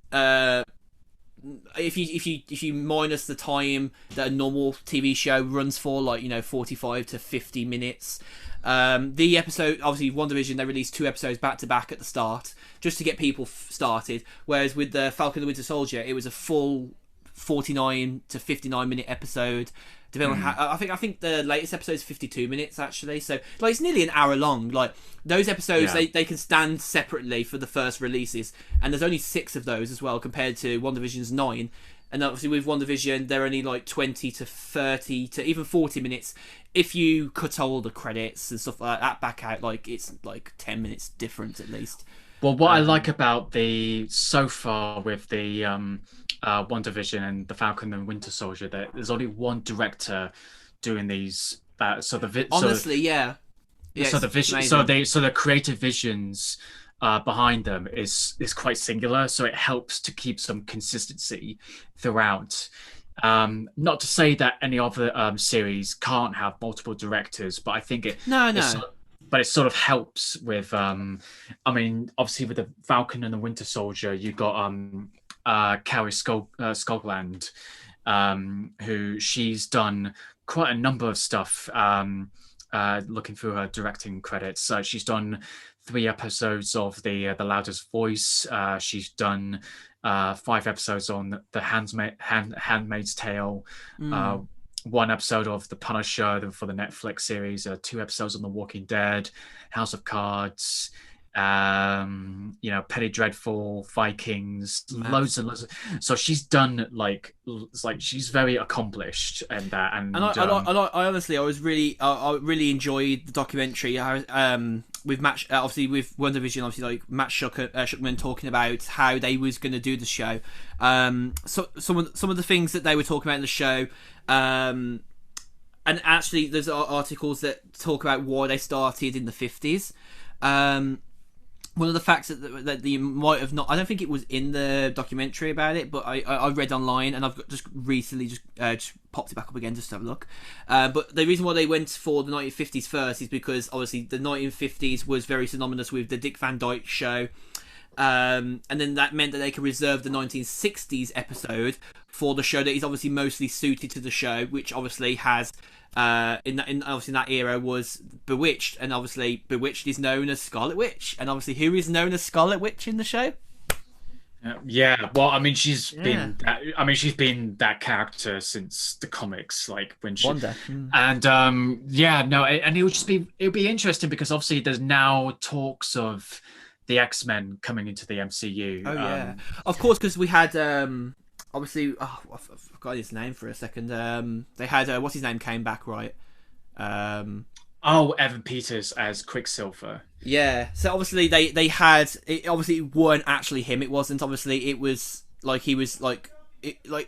if you minus the time that a normal TV show runs for, like, you know, 45 to 50 minutes. The episode, obviously, WandaVision, they released 2 episodes back to back at the start, just to get people started. Whereas with the Falcon and the Winter Soldier, it was a full 49 to 59 minute episode. Depending on how, I think the latest episode is 52 minutes actually, so like, it's nearly an hour long. Like, those episodes, they can stand separately for the first releases, and there's only 6 of those as well, compared to WandaVision's 9. And obviously with WandaVision, they're only like 20 to 30 to even 40 minutes if you cut all the credits and stuff like that back out. Like, it's like 10 minutes difference at least. Well, what I like about so far with the WandaVision and the Falcon and Winter Soldier, that there's only one director doing these. So the creative visions behind them is quite singular. So it helps to keep some consistency throughout. Not to say that any other series can't have multiple directors, but I think but it sort of helps with, I mean, obviously with the Falcon and the Winter Soldier, you got Carrie Scogland, who she's done quite a number of stuff. Looking through her directing credits, she's done 3 episodes of the Loudest Voice. She's done 5 episodes on the Handmaid's Tale. 1 episode of The Punisher for the Netflix series, 2 episodes on The Walking Dead, House of Cards, Penny Dreadful, Vikings, loads and loads. So she's done like she's very accomplished in that. And I honestly, I really enjoyed the documentary. With Matt, obviously with WandaVision, obviously like Matt Schuckman talking about how they was going to do the show. So some of the things that they were talking about in the show, and and actually, there's articles that talk about why they started in the 50s. One of the facts that you might have not, I don't think it was in the documentary about it, but I read online, and I've just recently just popped it back up again just to have a look. But the reason why they went for the 1950s first is because obviously the 1950s was very synonymous with the Dick Van Dyke Show. And then that meant that they could reserve the 1960s episode for the show that is obviously mostly suited to the show, which obviously has in that era was Bewitched, and obviously Bewitched is known as Scarlet Witch, and obviously who is known as Scarlet Witch in the show? Yeah, well, I mean, she's been that character since the comics, like when she Wanda. and and it would be interesting because obviously there's now talks of the X-Men coming into the MCU. Oh yeah, of course, because we had obviously, I forgot his name for a second. They had what's his name came back, right? Evan Peters as Quicksilver. Yeah. So obviously they had it. Obviously, it weren't actually him. It wasn't. Obviously, it was like he was like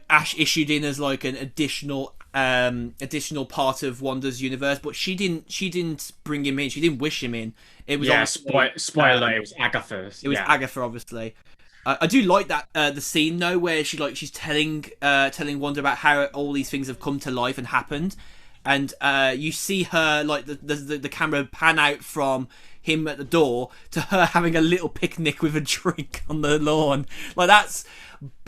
Ash issued in as like an additional part of Wanda's universe, but she didn't bring him in. She didn't wish him in. It was spoiler. It was Agatha. It was Agatha, obviously. I do like that the scene though, where she's telling Wanda about how all these things have come to life and happened, and you see her like the camera pan out from him at the door to her having a little picnic with a drink on the lawn. Like that's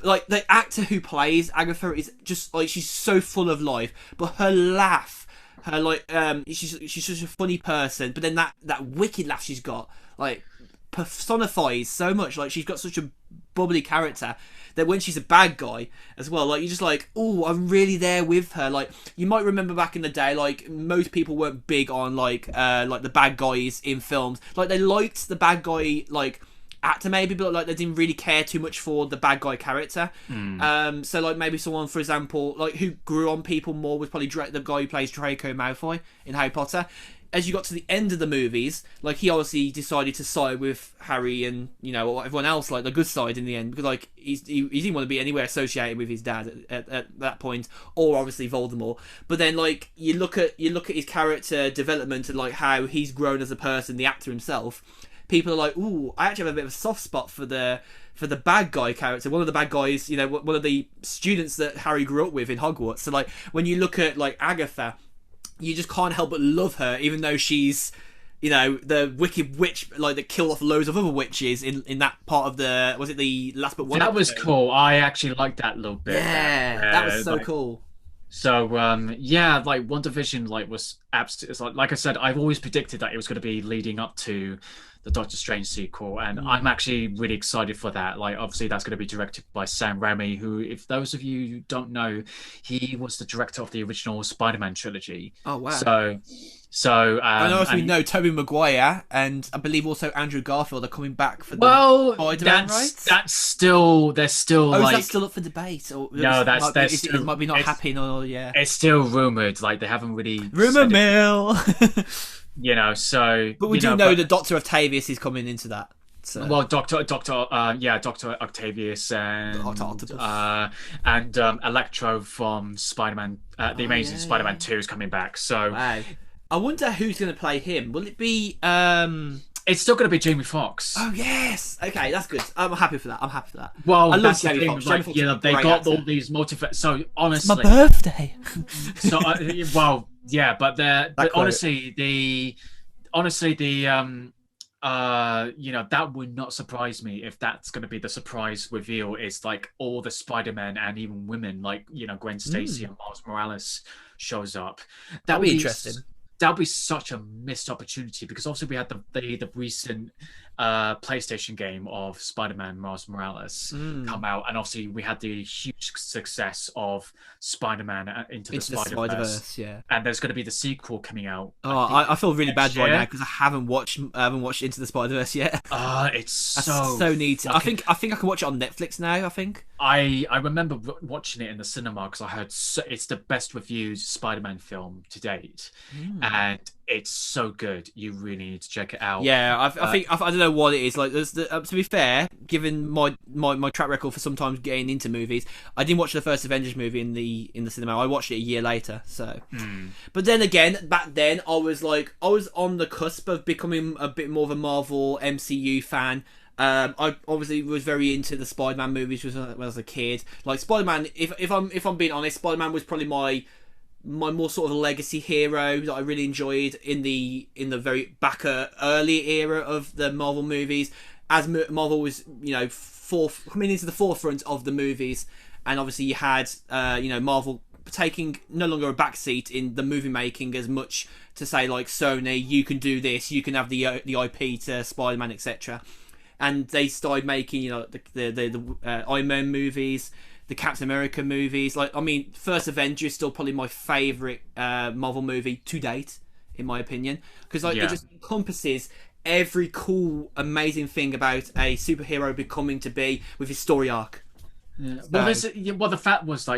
like the actor who plays Agatha is just like she's so full of life, but her laugh, her like she's such a funny person, but then that wicked laugh she's got like personifies so much. Like she's got such a bubbly character that when she's a bad guy as well, like you're just like, oh, I'm really there with her. Like you might remember back in the day, like most people weren't big on like the bad guys in films. Like they liked the bad guy like actor maybe, but like they didn't really care too much for the bad guy character. So like maybe someone, for example, like who grew on people more was probably the guy who plays Draco Malfoy in Harry Potter. As you got to the end of the movies, like he obviously decided to side with Harry and everyone else, like the good side in the end, because like he didn't want to be anywhere associated with his dad at that point, or obviously Voldemort. But then like you look at his character development and like how he's grown as a person, the actor himself. People are like, ooh, I actually have a bit of a soft spot for the bad guy character, one of the bad guys, one of the students that Harry grew up with in Hogwarts. So like when you look at like Agatha, you just can't help but love her, even though she's, the wicked witch, like that killed off loads of other witches in that part of the. Was it the last but one? That was cool. I actually liked that little bit. Yeah, that was so cool. So like WandaVision was absolutely like I said, I've always predicted that it was going to be leading up to the Doctor Strange sequel, and I'm actually really excited for that. Like obviously that's going to be directed by Sam Raimi, who, if those of you who don't know, he was the director of the original Spider-Man trilogy. Oh wow. So and also we know Tobey Maguire and I believe also Andrew Garfield are coming back for the Spider-Man, right? That's still they're still is that still up for debate? Or no, it might be not happening, or it's still rumored. Like they haven't really rumor mill. But we do know the Dr. Octavius is coming into that. So. Well, Doctor Octavius and Electro from Spider-Man, the Amazing Spider-Man 2 is coming back. So wow. I wonder who's going to play him. Will it be? It's still going to be Jamie Foxx. Oh yes, okay, that's good. I'm happy for that. Well, I love Jamie Foxx. Like, they got all these multiverse. So honestly, it's my birthday. So but honestly, that would not surprise me if that's going to be the surprise reveal. Is like all the Spider-Man and even women like Gwen Stacy and Miles Morales shows up. That'd be interesting. That would be such a missed opportunity because obviously we had the recent PlayStation game of Spider-Man Miles Morales come out, and obviously we had the huge success of Spider-Man Into the Spider-Verse. Yeah. And there's going to be the sequel coming out. I feel really bad right now because I haven't watched Into the Spider-Verse yet. It's so neat. I think I can watch it on Netflix now. I think I remember watching it in the cinema because I heard it's the best reviewed Spider-Man film to date, and it's so good. You really need to check it out. Yeah, I think I don't know what it is. Like, to be fair, given my track record for sometimes getting into movies, I didn't watch the first Avengers movie in the cinema. I watched it a year later. So, but then again, back then I was on the cusp of becoming a bit more of a Marvel MCU fan. I obviously was very into the Spider-Man movies when I was a kid. Like Spider-Man, if I'm being honest, Spider-Man was probably my more sort of legacy hero that I really enjoyed in the very back early era of the Marvel movies, as Marvel was coming into the forefront of the movies, and obviously you had Marvel taking no longer a backseat in the movie making as much to say like Sony, you can do this, you can have the IP to Spider-Man, etc. And they started making the Iron Man movies, the Captain America movies. Like, I mean, first Avenger is still probably my favourite Marvel movie to date, in my opinion, because it just encompasses every cool, amazing thing about a superhero becoming to be with his story arc. Yeah. Well, the fact was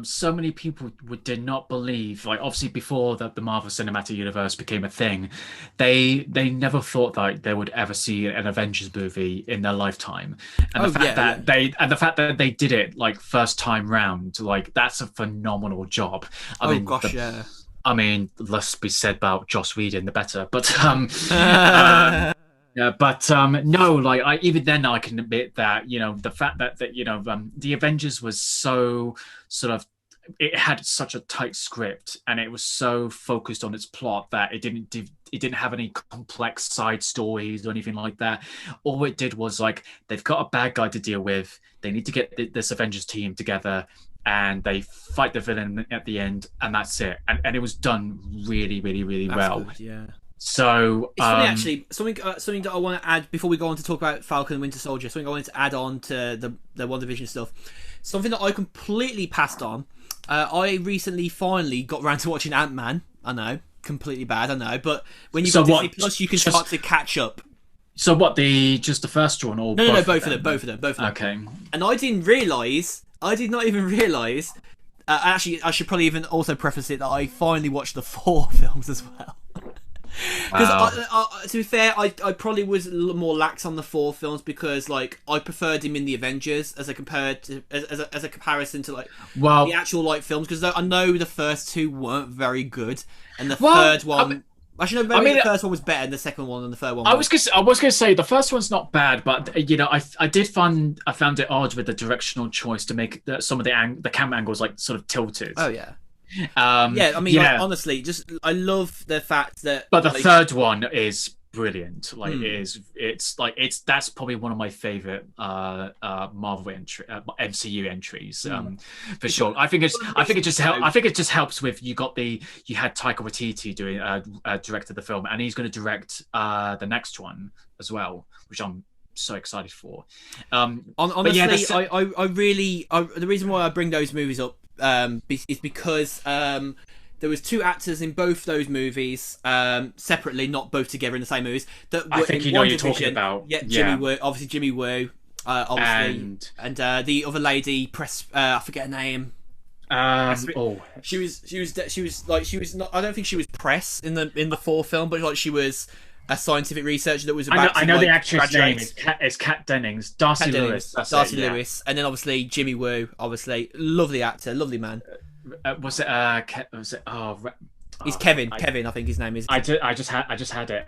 so many people did not believe, like, obviously before the Marvel Cinematic Universe became a thing, they never thought that they would ever see an Avengers movie in their lifetime, and the fact that they did it like first time round, like, that's a phenomenal job. I mean, less be said about Joss Whedon, the better. But yeah, but no, like even then I can admit that the fact that the Avengers was so sort of, it had such a tight script and it was so focused on its plot that it didn't have any complex side stories or anything like that. All it did was, like, they've got a bad guy to deal with. They need to get this Avengers team together, and they fight the villain at the end, and that's it. And it was done really, really, really well. Good, yeah. So it's funny, actually, something that I want to add before we go on to talk about Falcon and Winter Soldier. Something I wanted to add on to the WandaVision stuff. Something that I completely passed on. I recently finally got around to watching Ant-Man. I know, completely bad, I know, but when you've got Disney Plus, you can start to catch up. So what? Just the first one, or no, both of them. Okay. And I did not even realise. Actually, I should probably even also preface it that I finally watched the 4 films as well. Because to be fair, I probably was a little more lax on the 4 films because, like, I preferred him in the Avengers as a comparison to like the actual like films, because I know the first 2 weren't very good, and the third one. Actually, no, maybe the first one was better than the second one, and the third one. I was gonna say the first one's not bad, but I found it odd with the directional choice to make some of the camera angles like sort of tilted. Oh yeah. I mean, like, honestly, I love the fact that. But the third one is brilliant. Like, that's probably one of my favorite Marvel MCU entries, for sure. I think it just helps with you had Taika Waititi doing directed the film, and he's going to direct the next one as well, which I'm so excited for. Honestly, the reason why I bring those movies up is because there was 2 actors in both those movies, separately, not both together in the same movies. That were, I think you know what you're talking about. Yeah, Jimmy Woo, obviously, and the other lady, I forget her name. She was not. I don't think she was press in the 4th film, but like she was a scientific researcher that was about. I know the actress' name is Kat Dennings. Darcy Lewis. Lewis, and then obviously Jimmy Woo, obviously lovely actor, lovely man. He's Kevin. Kevin, I think his name is. I just had it.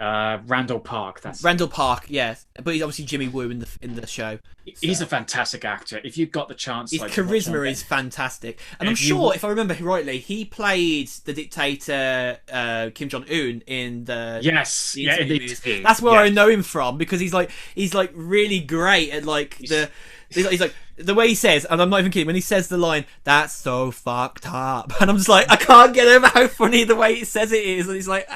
Randall Park. That's Randall Park. Yeah, but he's obviously Jimmy Woo in the show. He's a fantastic actor. If you've got the chance, his charisma is fantastic, and I'm sure, if I remember rightly, he played the dictator Kim Jong Un in the movies. That's where I know him from, because he's really great at like he's like the way he says, and I'm not even kidding, when he says the line, "That's so fucked up," and I'm just like, I can't get over how funny the way he says it is, and he's like,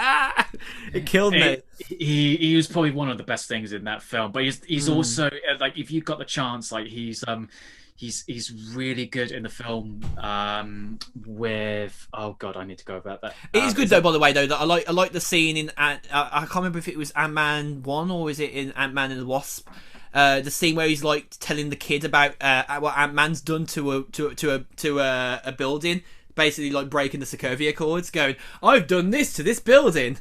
it killed me. He was probably one of the best things in that film, but he's also, like, if you've got the chance, like, he's really good in the film with, oh god, I need to go about that. It is good though, by the way, though, that I like the scene in I can't remember if it was Ant-Man 1 or is it in Ant-Man and the Wasp. The scene where he's like telling the kid about what Ant-Man's done to a building basically like breaking the Sokovia Accords, going, "I've done this to this building."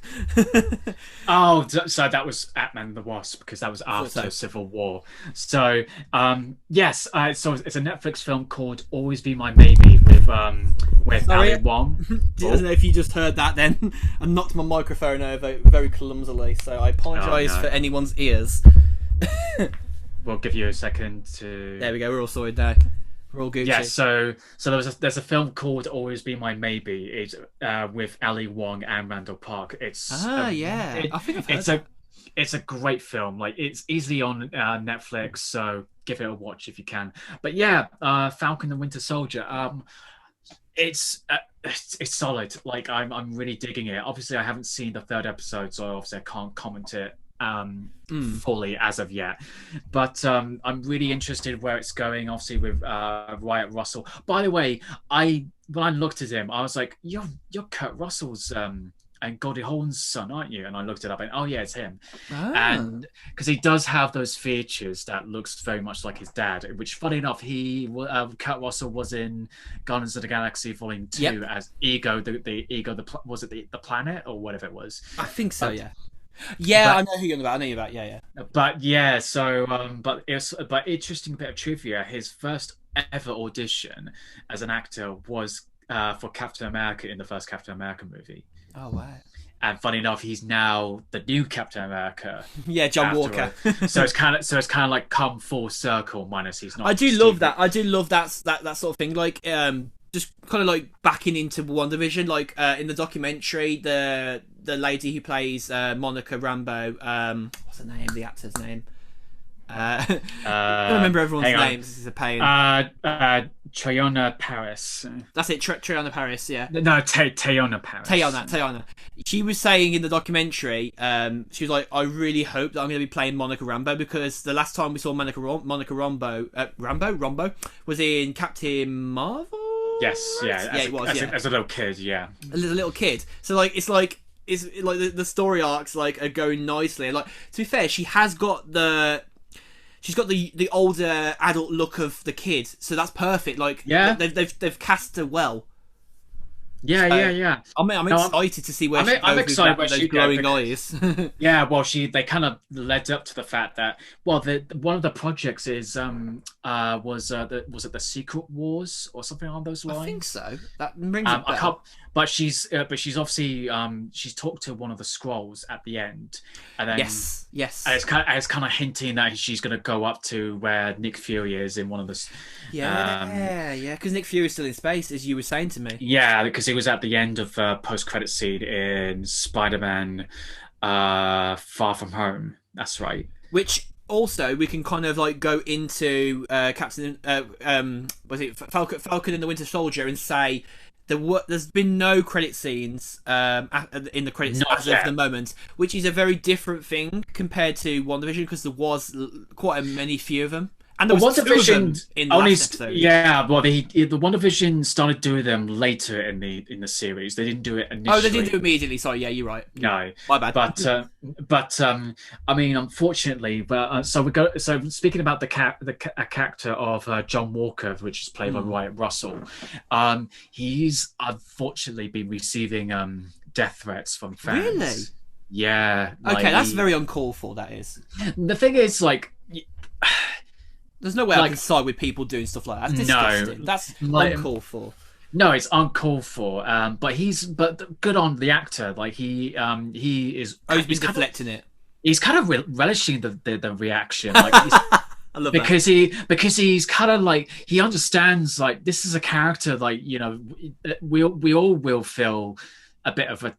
Oh, so that was Ant-Man and the Wasp, because that was after Civil War. So, yes, so it's a Netflix film called "Always Be My Maybe" with Ali Wong. I don't know if you just heard that. Then I knocked my microphone over very clumsily, so I apologise for anyone's ears. We'll give you a second to. There we go. We're all sorted now. We're all Gucci. Yeah. So there's a film called "Always Be My Maybe." It's with Ali Wong and Randall Park. It's I think I've heard it's a great film. Like, it's easily on Netflix, so give it a watch if you can. But yeah, Falcon and Winter Soldier. It's solid. Like, I'm really digging it. Obviously, I haven't seen the third episode, so obviously I can't comment it fully as of yet. But I'm really interested where it's going. Obviously, with Wyatt Russell. By the way, when I looked at him, I was like, "You're Kurt Russell's and Goldie Hawn's son, aren't you?" And I looked it up, and oh yeah, it's him. And because he does have those features that looks very much like his dad. Which, funny enough, Kurt Russell was in Guardians of the Galaxy Volume 2 as Ego, was it the planet or whatever it was? I think so. Yeah, I know who you're about. Yeah. But yeah, so but interesting bit of trivia. His first ever audition as an actor was for Captain America in the first Captain America movie. Oh wow! And funny enough, he's now the new Captain America. Yeah, John Walker. so it's kind of like come full circle. Minus he's not. I do love that. I do love that sort of thing. Like just kind of like backing into WandaVision. Like in the documentary, the lady who plays Monica Rambeau. What's her name? The actor's name. I don't remember everyone's names. This is a pain. Teyonah Parris. That's it. Teyonah Parris. Yeah. No, Teyonah Parris. Teyonah. She was saying in the documentary, she was like, "I really hope that I'm going to be playing Monica Rambeau, because the last time we saw Monica Rambeau was in Captain Marvel." Yes. Yeah. It was. As a little kid. Yeah. As a little kid. So it's like the story arcs like are going nicely. Like, to be fair, she's got the older adult look of the kid, so that's perfect. Like, they've cast her well. Yeah. I'm excited to see where she goes. I'm excited with those glowing eyes. Yeah, well, they kind of led up to the fact that one of the projects is was it the Secret Wars or something along those lines? I think so. That rings a bell. But she's obviously she's talked to one of the Skrulls at the end, and then yes, and it's kind of hinting that she's going to go up to where Nick Fury is in one of the because Nick Fury's still in space, as you were saying to me. Yeah, because he was at the end of post-credit scene in Spider-Man Far From Home. That's right. Which also we can kind of like go into Falcon and the Winter Soldier and say there's been no credit scenes in the credits as of the moment, which is a very different thing compared to WandaVision, because there was quite a few of them. And there was two of them in the last episode. Yeah, well, the WandaVision started doing them later in the series. They didn't do it initially. Oh, they didn't do it immediately. Sorry, yeah, you're right. No, my bad. But I mean, unfortunately, so speaking about the character of John Walker, which is played by Wyatt Russell, he's unfortunately been receiving death threats from fans. Really? Yeah. Okay, that's very uncalled for. That is. The thing is, like. There's no way I can side with people doing stuff like that. That's disgusting. No, that's uncalled for. No, it's uncalled for. But good on the actor. Like he is. Oh, he's been deflecting it. He's kind of relishing the reaction. Like I love because that. because he's kind of like he understands like this is a character like we all will feel a bit of an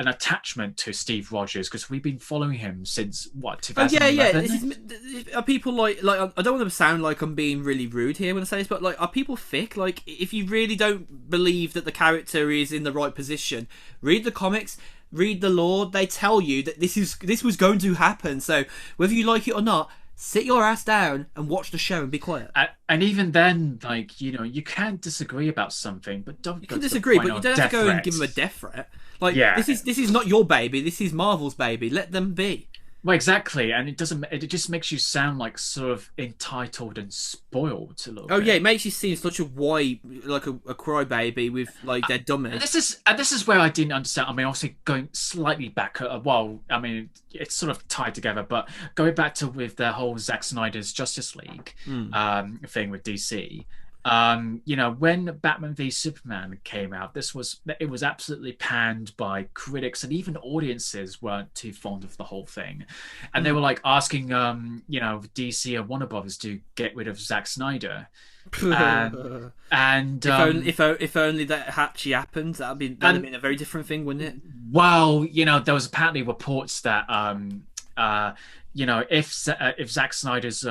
attachment to Steve Rogers because we've been following him since 2011. Are people like I don't want to sound like I'm being really rude here when I say this, but like are people thick? Like if you really don't believe that the character is in the right position, read the comics, read the lore. They tell you that this was going to happen. So whether you like it or not, sit your ass down and watch the show and be quiet. And even then, like, you can disagree about something, but don't. You can disagree, but you don't have to go and give them a death threat. Like, this is not your baby. This is Marvel's baby. Let them be. Well, exactly, and it doesn't. It just makes you sound like sort of entitled and spoiled a little Oh yeah, bit. it makes you seem such a white, like a crybaby with like their And dummy. this is where I didn't understand. I mean, obviously going slightly back. Well, I mean, it's sort of tied together, but going back to with the whole Zack Snyder's Justice League Mm. thing with DC. When Batman v Superman came out, it was absolutely panned by critics, and even audiences weren't too fond of the whole thing, and they Mm. were like asking DC and Warner Brothers to get rid of Zack Snyder, and and If only that actually happened, that'd have and been a very different thing, wouldn't it? well, there was apparently reports that if Zack Snyder's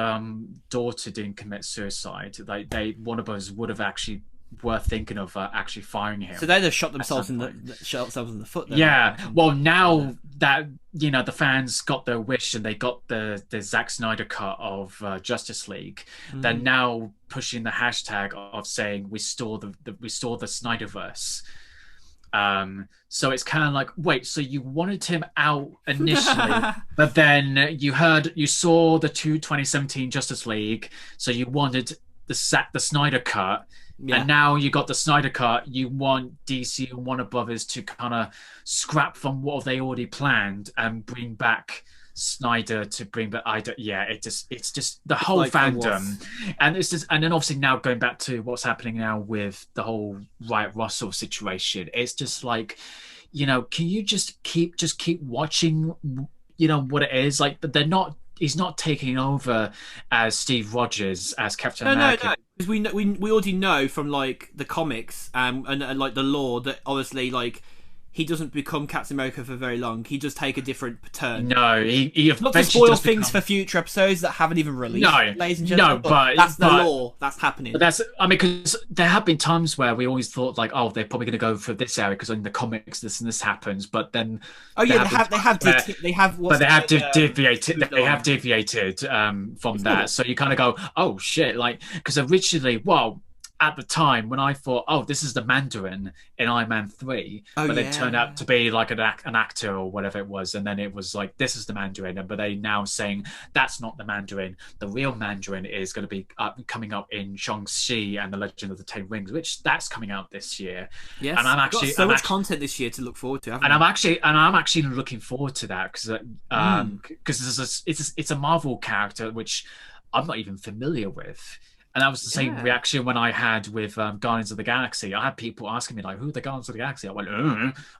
daughter didn't commit suicide, like Warner Bros would have actually were thinking of actually firing So him they'd have shot at themselves some in point. shot themselves in the foot then, I Yeah, reckon. well, Yeah. now that the fans got their wish and they got the Zack Snyder cut of Justice League, they're Mm. now pushing the hashtag of saying restore the Snyderverse. So it's kind of like, wait, so you wanted him out initially, but then you saw the 2017 Justice League, so you wanted the Snyder cut, Yeah. and now you got the Snyder cut. You want DC and Warner Brothers to kind of scrap from what they already planned and bring back Snyder to bring back. Yeah, it's just the whole Like I fandom, was. and it's just, and then obviously now going back to what's happening now with the whole Riot Russell situation, it's just like, can you just keep watching, what it is like, but they're not. He's not taking over as Steve Rogers as Captain No, no, America. no. Because we already know from like the comics and like the lore that obviously like he doesn't become Captain America for very long. He does take a different turn. No, he Not to eventually spoil does things become. for future episodes that haven't even released, No, ladies and no, gentlemen, but that's the but lore that's happening. But that's, I mean, because there have been times where we always thought like, oh, they're probably going to go for this area because in the comics this and this happens, but then Oh there yeah, have been times where, they have but what's they it have deviated. moved They have on. deviated from It's that. normal. So you kind of go, oh shit, like because originally, well, at the time when I thought, oh, this is the Mandarin in Iron Man 3, Oh but it turned out yeah. to be like an actor or whatever it was, and then it was like this is the Mandarin, but they now saying that's not the Mandarin. The real Mandarin is going to be coming up in Shang-Chi and the Legend of the Ten Rings, which that's coming out this year, and Yes, I'm we've got actually so much content this year to look forward to, haven't I'm actually looking forward to that because we? Mm. it's a Marvel character which I'm not even familiar with. And that was the same Yeah. reaction when I had with Guardians of the Galaxy. I had people asking me like, "Who are the Guardians of the Galaxy?" I went,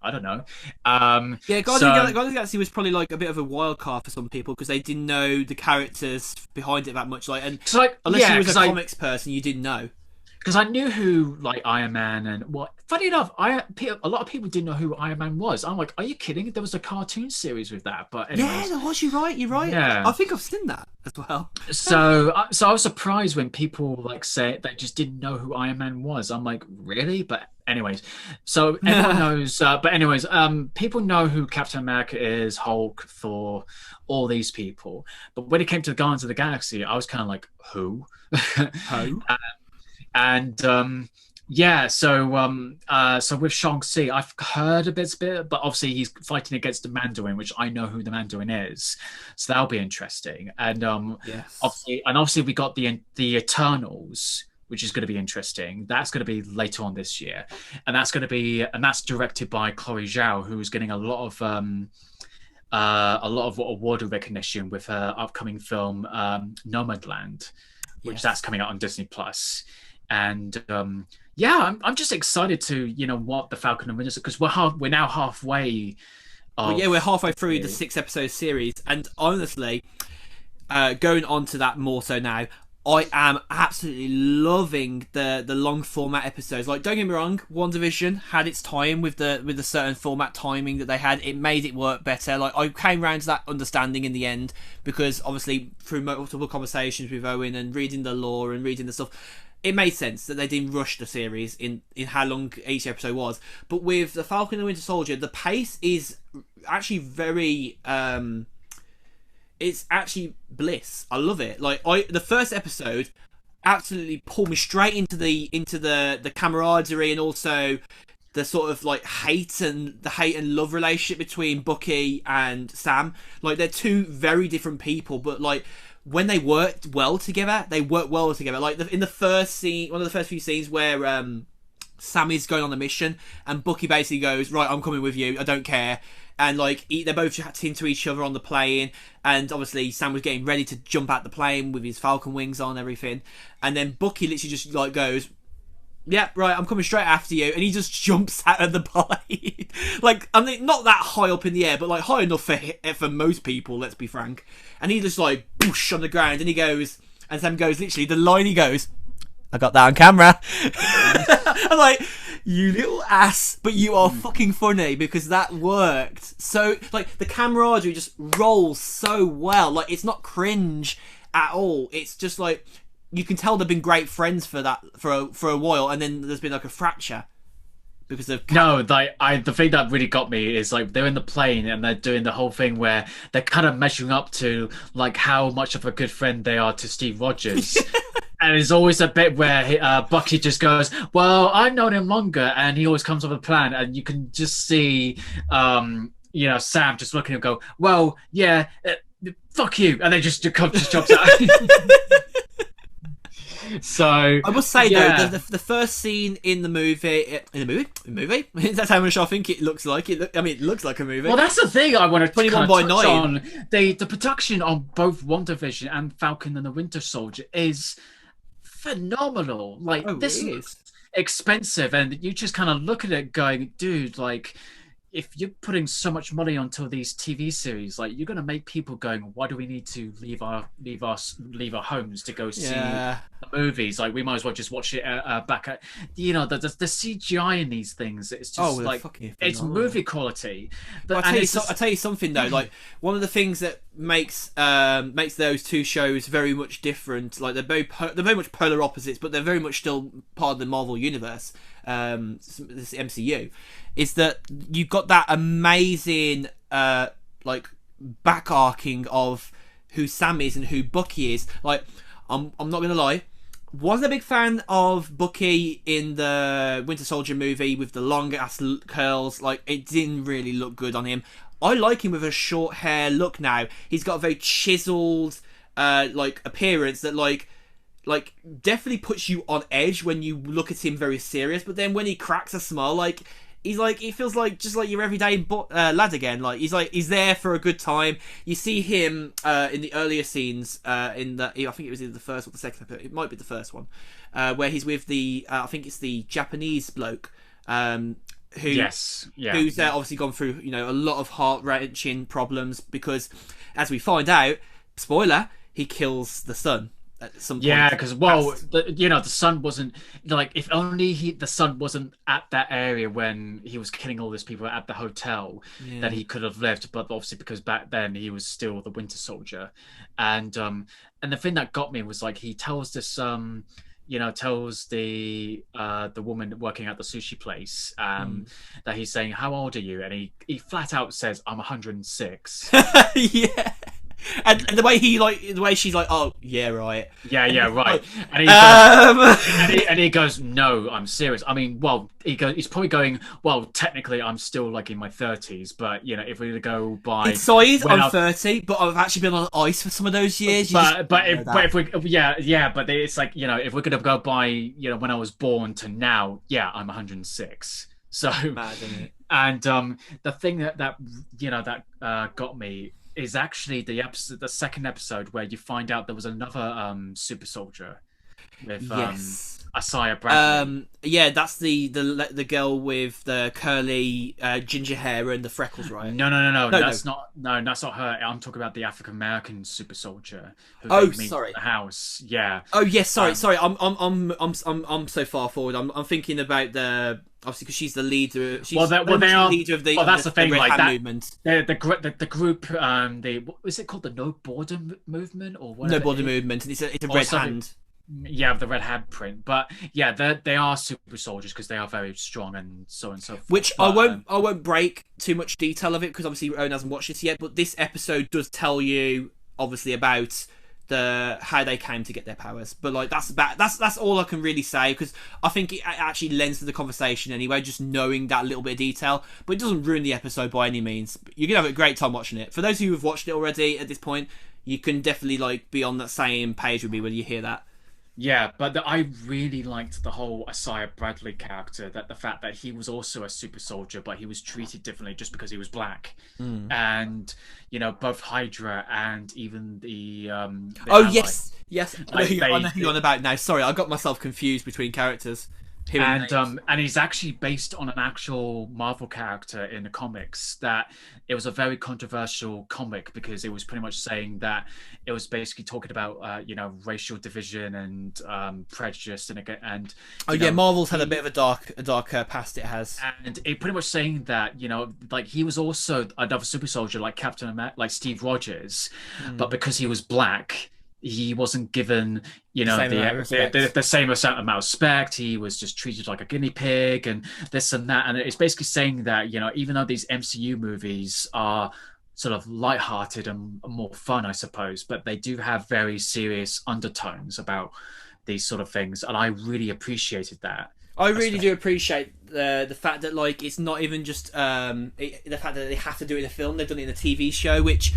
"I don't know." Yeah, So Guardians of the Galaxy was probably like a bit of a wild card for some people because they didn't know the characters behind it that much. Like, and it's like, unless yeah, you was a comics person, you didn't know. because I knew who like Iron Man and what. Funny enough, a lot of people didn't know who Iron Man was. I'm like, are you kidding? There was a cartoon series with that. But Yeah, anyways, there was. You're right. You're right. I yeah. think I've seen that as well. So I was surprised when people like say they just didn't know who Iron Man was. I'm like, really? But anyways, so everyone knows. But anyways, people know who Captain America is, Hulk, Thor, all these people. But when it came to the Guardians of the Galaxy, I was kind of like, who? Oh. And yeah, so with Shang-Chi, I've heard a bit, but obviously he's fighting against the Mandarin, which I know who the Mandarin is, so that'll be interesting. And Yes. obviously we got the Eternals, which is going to be interesting. That's going to be later on this year, and that's directed by Chloe Zhao, who's getting a lot of award recognition with her upcoming film Nomadland, which that's Yes. coming out on Disney Plus. And yeah, I'm just excited to what the Falcon and Winter, because we're now halfway Well, yeah, we're of halfway through the 6 episode series, and honestly, going on to that more so now, I am absolutely loving the long format episodes. Like, don't get me wrong, WandaVision had its time with the certain format timing that they had. It made it work better. Like, I came around to that understanding in the end because obviously through multiple conversations with Owen and reading the lore and reading the stuff, it made sense that they didn't rush the series in how long each episode was. But with the Falcon and Winter Soldier, the pace is actually very it's actually bliss. I love it. Like, the first episode absolutely pulled me straight into the camaraderie and also the sort of like hate and love relationship between Bucky and Sam. Like they're two very different people, but like when they worked well together, they work well together. Like in the first scene, one of the first few scenes where Sam is going on the mission and Bucky basically goes, right, I'm coming with you, I don't care. And like they're both chatting to each other on the plane, and obviously Sam was getting ready to jump out the plane with his Falcon wings on, everything, and then Bucky literally just like goes, yeah, right, I'm coming straight after you, and he just jumps out of the plane. Like, I mean, not that high up in the air, but like high enough for most people, let's be frank. And he just like boosh on the ground, and he goes, and Sam goes, literally the line he goes, I got that on camera. I'm like, you little ass, but you are fucking funny, because that worked. So like the camaraderie just rolls so well. Like it's not cringe at all. It's just like, you can tell they've been great friends for a while, and then there's been like a fracture because of the thing that really got me is like they're in the plane and they're doing the whole thing where they're kind of measuring up to like how much of a good friend they are to Steve Rogers. And there's always a bit where Bucky just goes, well, I've known him longer, and he always comes up with a plan, and you can just see Sam just looking at him go, well, yeah, fuck you, and then just jumps out. So I must say though, the first scene in the movie, that's how much I think it looks like. It looks like a movie. Well, that's the thing I want to 21 by 9 on. The production on both WandaVision and Falcon and the Winter Soldier is phenomenal. Like this is expensive, and you just kind of look at it going, dude, like, if you're putting so much money onto these TV series, like you're gonna make people going, why do we need to leave our homes to go see the movies? Like we might as well just watch it back at, the CGI in these things. It's just like it's movie quality. But I'll tell you something though. Like one of the things that makes those two shows very much different. Like they're very much polar opposites, but they're very much still part of the Marvel universe. This MCU, is that you've got that amazing like back arcing of who Sam is and who Bucky is. Like I'm not gonna lie, wasn't a big fan of Bucky in the Winter Soldier movie with the long ass curls. Like it didn't really look good on him. I like him with a short hair look now. He's got a very chiseled like appearance that like definitely puts you on edge when you look at him very serious, but then when he cracks a smile, like he feels like just like your everyday lad again. Like he's there for a good time. You see him in the earlier scenes I think it was either the first or the second episode. It might be the first one, where he's with the I think it's the Japanese bloke who's obviously gone through a lot of heart-wrenching problems, because as we find out, spoiler, he kills the son at some point. Yeah, because the son wasn't like, if only the son wasn't at that area when he was killing all these people at the hotel, that he could have lived. But obviously, because back then he was still the Winter Soldier, and the thing that got me was like he tells this tells the woman working at the sushi place that he's saying, how old are you? And he flat out says, I'm 106. Yeah. And the way she's like, oh yeah, right, yeah, right, and he goes, no, I'm serious. I mean, well, he's probably going, well, technically I'm still like in my 30s, but if we were to go by size, I'm 30, but I've actually been on ice for some of those years. But if it's like, if we're gonna go by when I was born to now, yeah, I'm 106. So mad, isn't it? And the thing that got me is actually the second episode, where you find out there was another super soldier with Isaiah Bradley. Yeah, that's the girl with the curly ginger hair and the freckles, right? No, that's not her. I'm talking about the African American super soldier who sorry, the house. Yeah. Oh yes, sorry. I'm so far forward. I'm thinking about the, obviously, because she's the leader. She's the leader of the. Well, that's the thing. Red Like Hand that movement. The group. What is it called? The No Border Movement or whatever. No Border Movement. It's a Red Hand. Yeah, the red hand print, but yeah, they are super soldiers because they are very strong and so on and so forth. Which I won't break too much detail of it, because obviously Owen hasn't watched this yet. But this episode does tell you obviously about how they came to get their powers. But like that's all I can really say, because I think it actually lends to the conversation anyway, just knowing that little bit of detail. But it doesn't ruin the episode by any means. You're gonna have a great time watching it. For those of you who've watched it already at this point, you can definitely like be on that same page with me when you hear that. Yeah, but I really liked the whole Isaiah Bradley character. That the fact that he was also a super soldier, but he was treated differently just because he was black. And both Hydra and even the Oh ally, yes, I know who you're on about now. Sorry, I got myself confused between characters. and he's actually based on an actual Marvel character in the comics. That it was a very controversial comic because it was pretty much saying that it was basically talking about racial division and prejudice and Marvel's had a bit of a darker past. It has, and it pretty much saying that like he was also another super soldier like Captain America, like Steve Rogers, but because he was black, he wasn't given the same amount of respect. He was just treated like a guinea pig and this and that. And it's basically saying that even though these MCU movies are sort of lighthearted and more fun, I suppose, but they do have very serious undertones about these sort of things, and I really appreciated that. I really do appreciate the fact that like it's not even just the fact that they have to do it in a film. They've done it in a TV show, which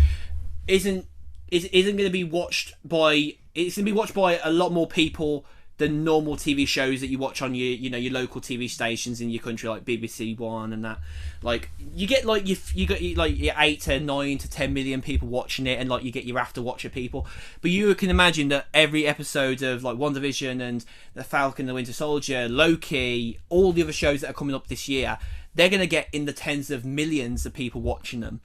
isn't going to be watched by. It's going to be watched by a lot more people than normal TV shows that you watch on your local TV stations in your country, like BBC One and that. Like you get like you got like your 8 to 9 to 10 million people watching it, and like you get your after watcher people. But you can imagine that every episode of like WandaVision and the Falcon, the Winter Soldier, Loki, all the other shows that are coming up this year, they're going to get in the tens of millions of people watching them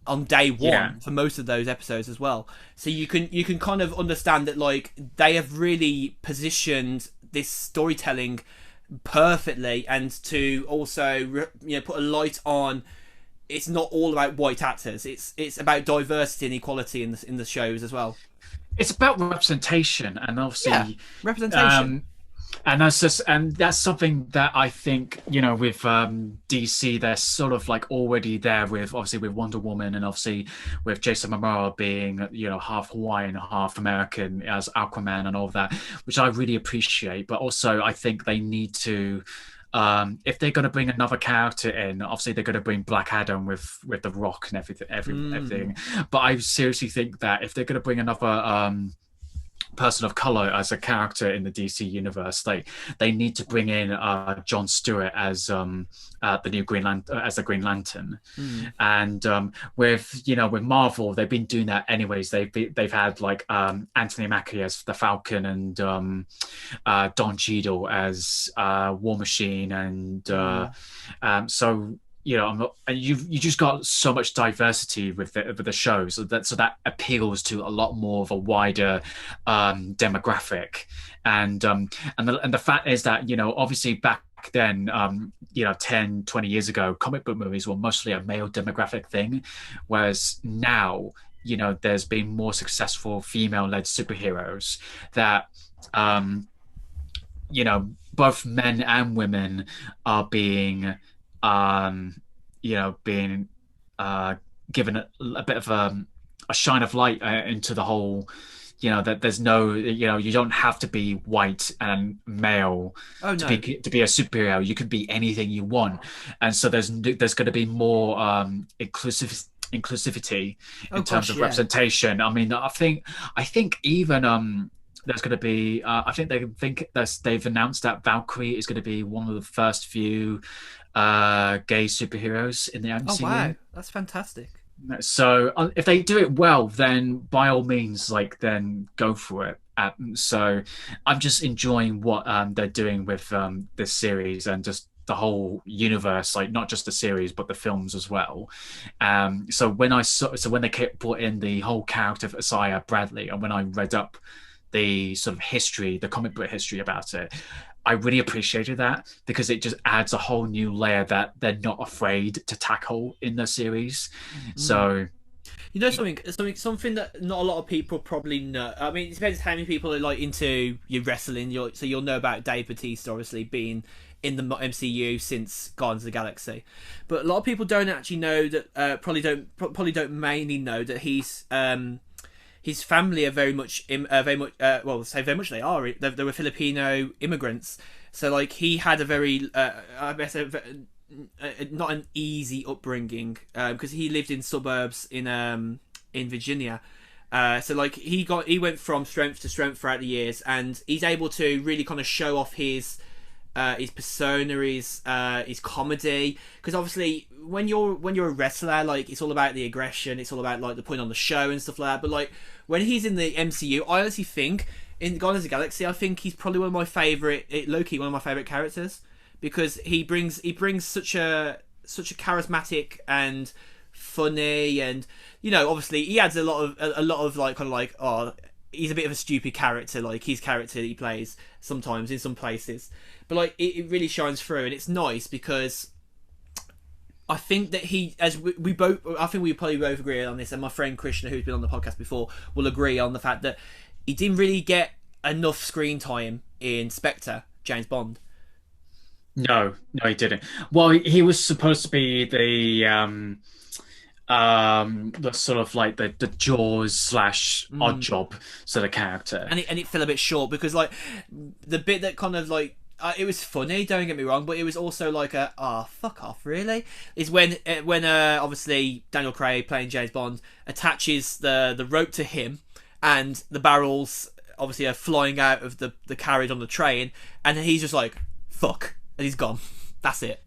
on day one for most of those episodes as well. So you can kind of understand that like they have really positioned this storytelling perfectly, and to also put a light on it's not all about white actors. It's about diversity and equality in the shows as well. It's about representation, and obviously representation. And that's something that I think with DC, they're sort of like already there with Wonder Woman, and obviously with Jason Momoa being half Hawaiian, half American as Aquaman and all of that, which I really appreciate. But also I think they need to, if they're going to bring another character in, obviously they're going to bring Black Adam with The Rock and everything. But I seriously think that if they're going to bring another person of color as a character in the DC universe, they need to bring in Jon Stewart as the new Green Lantern. And with Marvel, they've been doing that anyways. They've had like Anthony Mackie as the Falcon, and Don Cheadle as War Machine, and so I'm not, and you just got so much diversity with the show, so that appeals to a lot more of a wider demographic, and the fact is that obviously back then 10, 20 years ago, comic book movies were mostly a male demographic thing, whereas now there's been more successful female-led superheroes that both men and women are being being given a bit of a shine of light into the whole, that there's no, you don't have to be white and male to be a superhero. You can be anything you want, and so there's going to be more inclusivity in terms of representation. I mean, I think even there's going to be they've announced that Valkyrie is going to be one of the first few gay superheroes in the MCU. Oh wow, that's fantastic. So if they do it well, then by all means, then go for it. So I'm just enjoying what they're doing with this series and just the whole universe, like not just the series but the films as well. So when they brought in the whole character of Isaiah Bradley, and when I read up the sort of history, the comic book history about it, I really appreciated that, because it just adds a whole new layer that they're not afraid to tackle in the series. So something that not a lot of people probably know. I mean, it depends how many people are like into your wrestling. So you'll know about Dave Bautista obviously being in the MCU since Guardians of the Galaxy, but a lot of people don't actually know that. Probably don't mainly know that his family are very much well, say very much they were Filipino immigrants. So like he had a very I guess not an easy upbringing because he lived in suburbs in Virginia. So like he went from strength to strength throughout the years, and he's able to really kind of show off his persona, his comedy. Because obviously, when you're a wrestler, like it's all about the aggression, it's all about like the putting on the show and stuff like that. But like when he's in the MCU, I honestly think in Guardians of the Galaxy, I think he's probably one of my favorite, Loki, one of my favorite characters, because he brings such a charismatic and funny, and you know, obviously he adds a lot of like kind of like, oh, he's a bit of a stupid character, like his character that he plays sometimes in some places, but like it really shines through, and it's nice because I think that he, as we both, I think we probably both agree on this, and my friend Krishna, who's been on the podcast before, will agree on the fact that he didn't really get enough screen time in Spectre, James Bond. No, no, he didn't. Well, he was supposed to be the sort of like the Jaws slash Odd Job sort of character, and it fell a bit short because like the bit that kind of like it was funny, don't get me wrong, but it was also like fuck off, really, is when obviously Daniel Craig playing James Bond attaches the rope to him, and the barrels obviously are flying out of the carriage on the train, and he's just like fuck, and he's gone. That's it.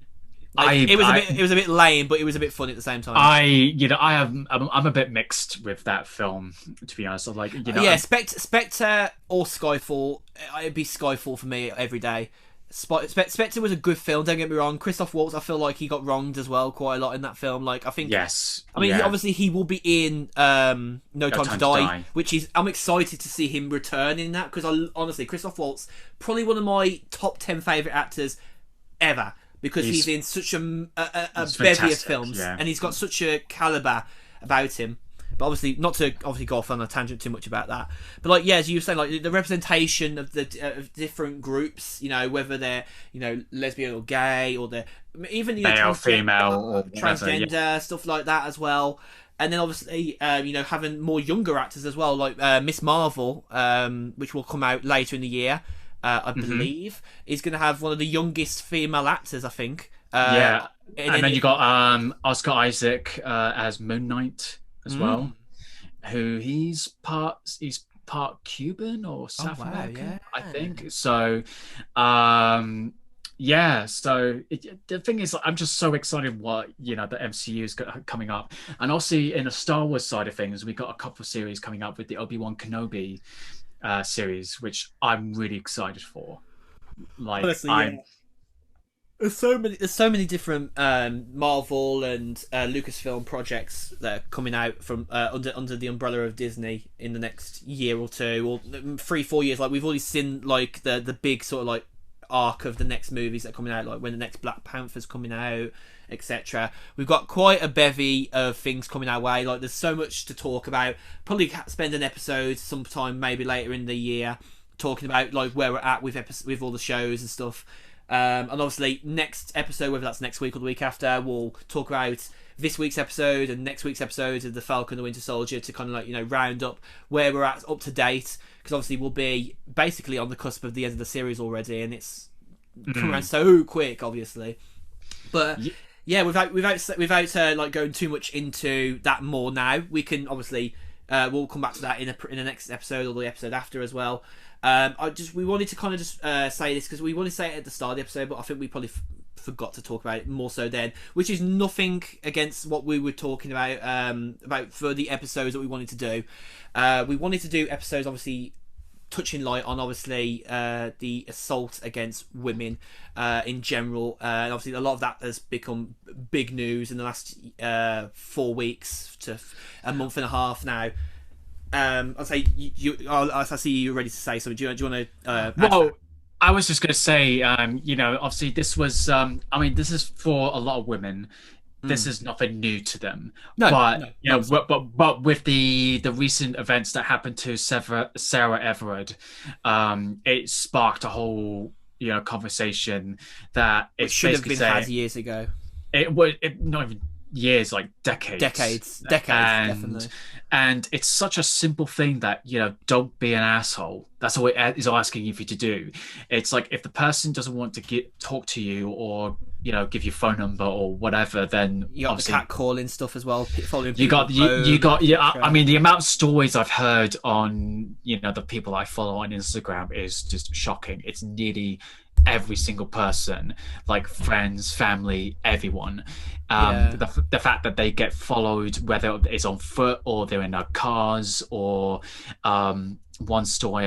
Like, it was a bit lame, but it was a bit funny at the same time. I'm a bit mixed with that film, to be honest. I'm like, yeah, Spectre or Skyfall. It'd be Skyfall for me every day. Spectre was a good film, don't get me wrong. Christoph Waltz, I feel like he got wronged as well quite a lot in that film. Like I think, yes, I mean, obviously he will be in No Time to Die, which is, I'm excited to see him return in that, because honestly, Christoph Waltz, probably one of my top 10 favourite actors ever, because he's in such a bevy of films, and he's got such a calibre about him. But obviously, not to go off on a tangent too much about that. But like, yeah, as you were saying, like the representation of the of different groups, you know, whether they're, you know, lesbian or gay, or they're even, you know, male, female, or transgender, stuff like that as well. And then obviously, you know, having more younger actors as well, like Miss Marvel, which will come out later in the year, I believe, is going to have one of the youngest female actors, I think. And then you got Oscar Isaac as Moon Knight as well, who he's part Cuban or South American, I think. So, So the thing is, I'm just so excited what, you know, the MCU is coming up, and also in the Star Wars side of things, we got a couple of series coming up with the Obi-Wan Kenobi series, which I'm really excited for. Like, honestly, There's so many different Marvel and Lucasfilm projects that are coming out from under the umbrella of Disney in the next year or two, or 3-4 years. Like, we've already seen like the big sort of like arc of the next movies that are coming out, like when the next Black Panther's coming out, etc. We've got quite a bevy of things coming our way. Like, there's so much to talk about. Probably spend an episode sometime maybe later in the year talking about like where we're at with all the shows and stuff. And obviously next episode, whether that's next week or the week after, we'll talk about this week's episode and next week's episode of the Falcon and the Winter Soldier, to kind of like, you know, round up where we're at up to date, because obviously we'll be basically on the cusp of the end of the series already, and it's come around so quick, obviously. But yeah, without like going too much into that more now, we can obviously we'll come back to that in the next episode or the episode after as well. We wanted to kind of just say this because we wanted to say it at the start of the episode, but I think we probably forgot to talk about it more so then, which is nothing against what we were talking about for the episodes that we wanted to do. We wanted to do episodes obviously touching light on obviously the assault against women in general, and obviously a lot of that has become big news in the last 4 weeks to a month and a half now. I'll say I see you ready to say something. Do you want to? Well, I was just going to say, you know, obviously this was, I mean, this is for a lot of women. This is nothing new to them. But with the recent events that happened to Sarah Everard, it sparked a whole, you know, conversation that it should have been had years ago. It would not even years, like decades. Decades, and definitely. and it's such a simple thing that, don't be an asshole. That's all it is asking you for you to do. It's like, if the person doesn't want to talk to you, or give you phone number or whatever, then You got the obviously cat calling stuff as well, following you people got you home, got yeah. I etc. mean, the amount of stories I've heard on the people I follow on Instagram is just shocking. It's nearly every single person, like friends, family, everyone. Yeah. The fact that they get followed, whether it's on foot or they're in their cars, or one story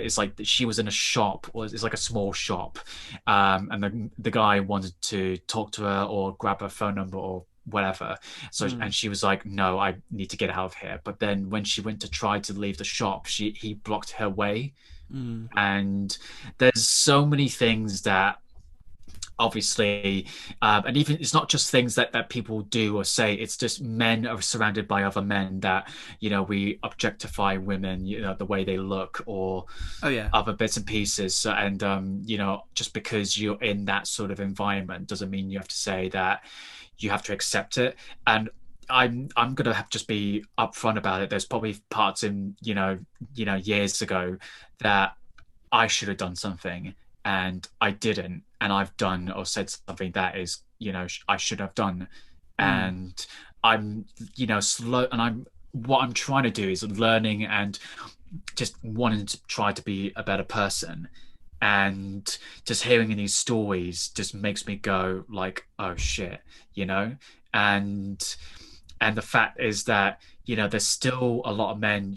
is like she was in a shop, or it's like a small shop, and the guy wanted to talk to her or grab her phone number or whatever. So and she was like, no, I need to get out of here. But then when she went to try to leave the shop, he blocked her way. And there's so many things that obviously, and even it's not just things that people do or say, it's just men are surrounded by other men that we objectify women, the way they look, or Oh yeah. other bits and pieces. So, and just because you're in that sort of environment doesn't mean you have to say that you have to accept it. And I'm gonna just be upfront about it. There's probably parts in years ago that I should have done something and I didn't, and I've done or said something that is I should have done. And I'm slow, and what I'm trying to do is learning and just wanting to try to be a better person. And just hearing these stories just makes me go like, oh shit, and the fact is that there's still a lot of men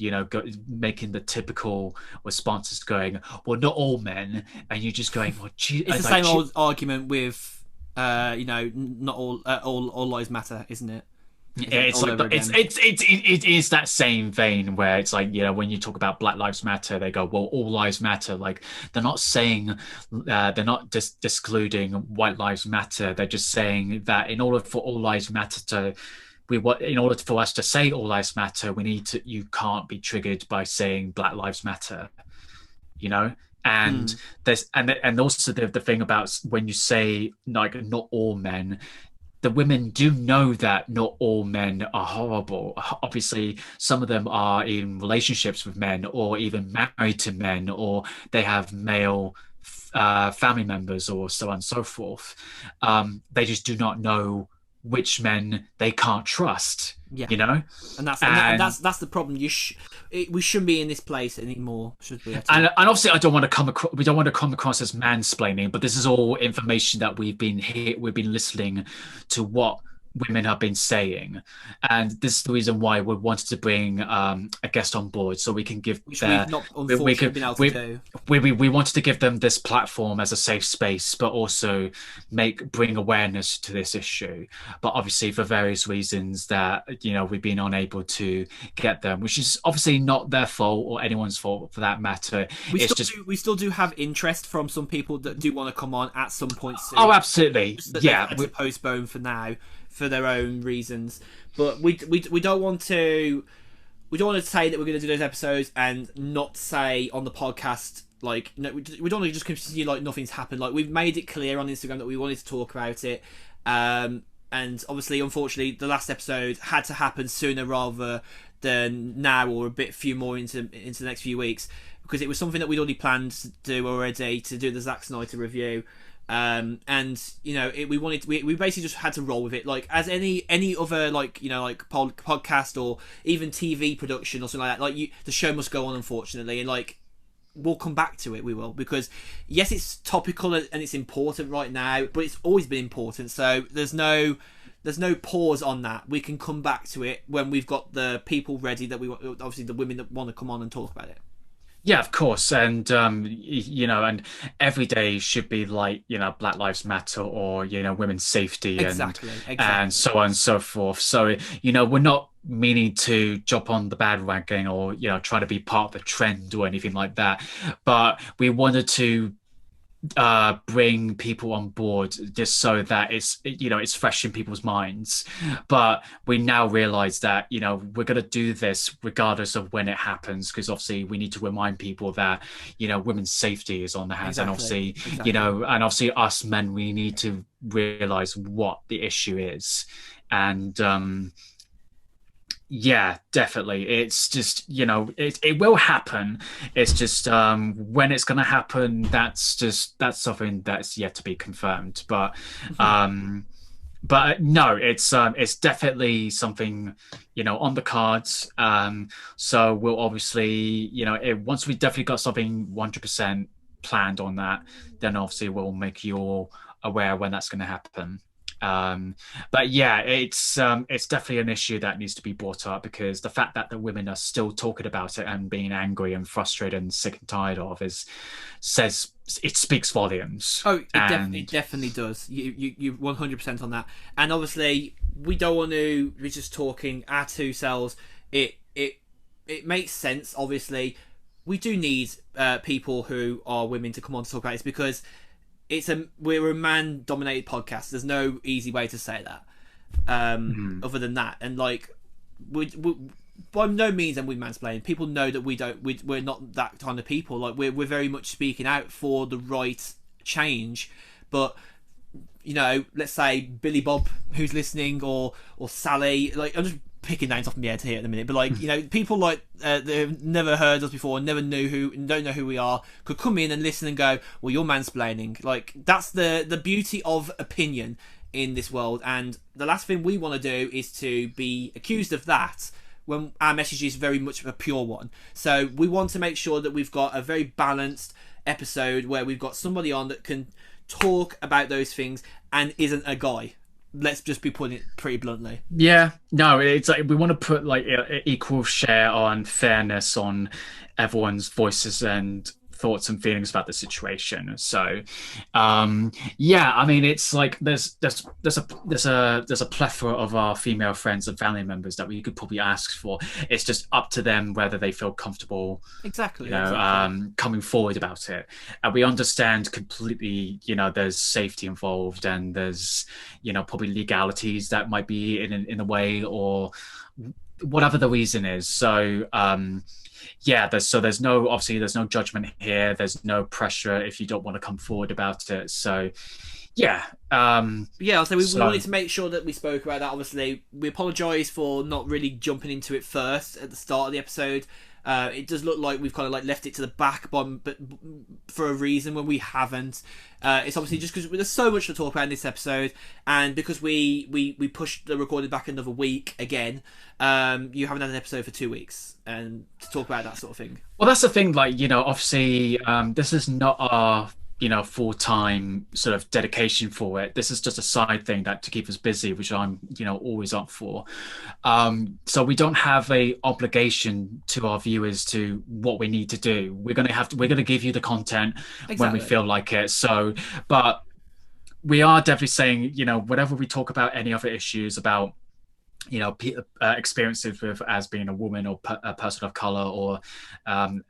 making the typical responses, going, well, not all men. And you're just going, well, gee, It's the like, same old argument with, not all lives matter, isn't it? yeah, it's All like over again. it is that same vein where it's like, when you talk about Black Lives Matter, they go, well, all lives matter. Like, they're not saying, they're not just excluding White Lives Matter. They're just saying that in order for all lives matter to, in order for us to say all lives matter, you can't be triggered by saying Black Lives Matter, and there's and also the thing about when you say like not all men, the women do know that not all men are horrible. Obviously, some of them are in relationships with men, or even married to men, or they have male family members, or so on and so forth. They just do not know which men they can't trust. Yeah. And that's the problem. We shouldn't be in this place anymore, should we? And obviously, we don't want to come across as mansplaining, but this is all information that we've been listening to what women have been saying, and this is the reason why we wanted to bring a guest on board, so we can give which we've not unfortunately been able to do. We wanted to give them this platform as a safe space, but also bring awareness to this issue. But obviously, for various reasons that we've been unable to get them, which is obviously not their fault or anyone's fault for that matter. We still do have interest from some people that do want to come on at some point soon. Oh, absolutely. Yeah, to postpone for now, for their own reasons, but we don't want to say that we're going to do those episodes and not say on the podcast, like, no, we don't want to just continue like nothing's happened. Like, we've made it clear on Instagram that we wanted to talk about it, and obviously, unfortunately, the last episode had to happen sooner rather than now, or a few more into the next few weeks, because it was something that we'd already planned to do already, to do the Zack Snyder review. We basically just had to roll with it, like as any other podcast or even TV production or something like that. Like, the show must go on, unfortunately, and like, we'll come back to it. We will, because yes, it's topical and it's important right now, but it's always been important. So there's no pause on that. We can come back to it when we've got the people ready, that obviously the women that want to come on and talk about it. Yeah, of course. And and every day should be like, Black Lives Matter, or women's safety, exactly. And so on and so forth. So we're not meaning to jump on the bandwagon, or try to be part of the trend or anything like that, but we wanted to bring people on board just so that it's fresh in people's minds. But we now realize that we're going to do this regardless of when it happens, because obviously we need to remind people that women's safety is on the hands. Exactly. And obviously us men, we need to realize what the issue is. And yeah, definitely. It's just, it will happen. It's just when it's going to happen, that's something that's yet to be confirmed. Um no, it's definitely something, on the cards. So we'll obviously, once we definitely got something 100% planned on that, then obviously we'll make you all aware when that's going to happen. But yeah, it's definitely an issue that needs to be brought up, because the fact that the women are still talking about it and being angry and frustrated and sick and tired of says it speaks volumes. Oh, And it definitely does. You 100% on that. And obviously, we don't want to be just talking our two selves. It makes sense. Obviously, we do need people who are women to come on to talk about this, because we're a man dominated podcast. There's no easy way to say that other than that. And like we by no means are we mansplaining. People know that we're not that kind of people. Like we're very much speaking out for the right change. But let's say Billy Bob, who's listening, or Sally, like I'm just picking names off my head here at the minute, but like people like that have never heard us before, never don't know who we are, could come in and listen and go, well, you're mansplaining. Like that's the beauty of opinion in this world, and the last thing we want to do is to be accused of that when our message is very much a pure one. So we want to make sure that we've got a very balanced episode where we've got somebody on that can talk about those things and isn't a guy. Let's just be putting it pretty bluntly. yeah, no, it's like we want to put like equal share on fairness on everyone's voices and thoughts and feelings about the situation. So, yeah, I mean, it's like there's a plethora of our female friends and family members that we could probably ask for. It's just up to them whether they feel comfortable, Exactly. coming forward about it. And we understand completely, there's safety involved, and there's, probably legalities that might be in a way, or whatever the reason is. So, yeah, there's no judgment here. There's no pressure if you don't want to come forward about it. So, yeah, yeah. So we wanted to make sure that we spoke about that. Obviously, we apologise for not really jumping into it first at the start of the episode. It does look like we've kind of like left it to the back, but for a reason when we haven't. It's obviously just because there's so much to talk about in this episode, and because we pushed the recording back another week again. You haven't had an episode for 2 weeks, and to talk about that sort of thing. Well, that's the thing. Like, obviously, this is not our full-time sort of dedication for it. This is just a side thing that to keep us busy, which I'm always up for. So we don't have a obligation to our viewers to what we need to do. We're gonna give you the content when we feel like it. So, but we are definitely saying, whenever we talk about any other issues about experiences with as being a woman or a person of color, or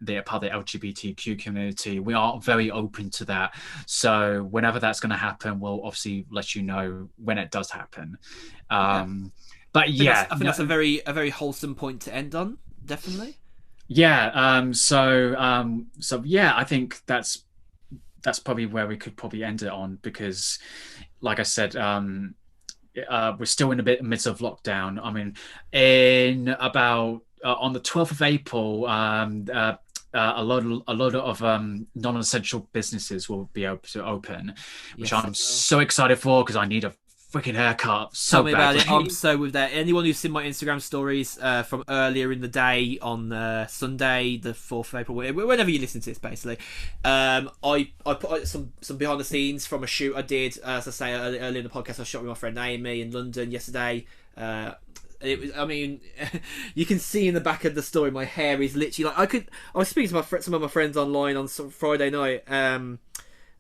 they're part of the LGBTQ community, we are very open to that. So whenever that's going to happen, we'll obviously let you know when it does happen. But yeah, I think that's a very wholesome point to end on. Definitely. Yeah. So yeah, I think that's probably where we could probably end it on, because, like I said, we're still in the midst of lockdown. I mean, in about on the 12th of April, a lot of non-essential businesses will be able to open, which I'm so excited for, because I need a freaking haircut so Tell me badly. about it. I'm so with that. Anyone who's seen my Instagram stories from earlier in the day on Sunday, the 4th of April, whenever you listen to this, basically, I put some behind the scenes from a shoot I did, as I say earlier in the podcast. I shot with my friend Amy in London yesterday. It was, I mean, you can see in the back of the story, my hair is literally like I was speaking to some of my friends online on some Friday night.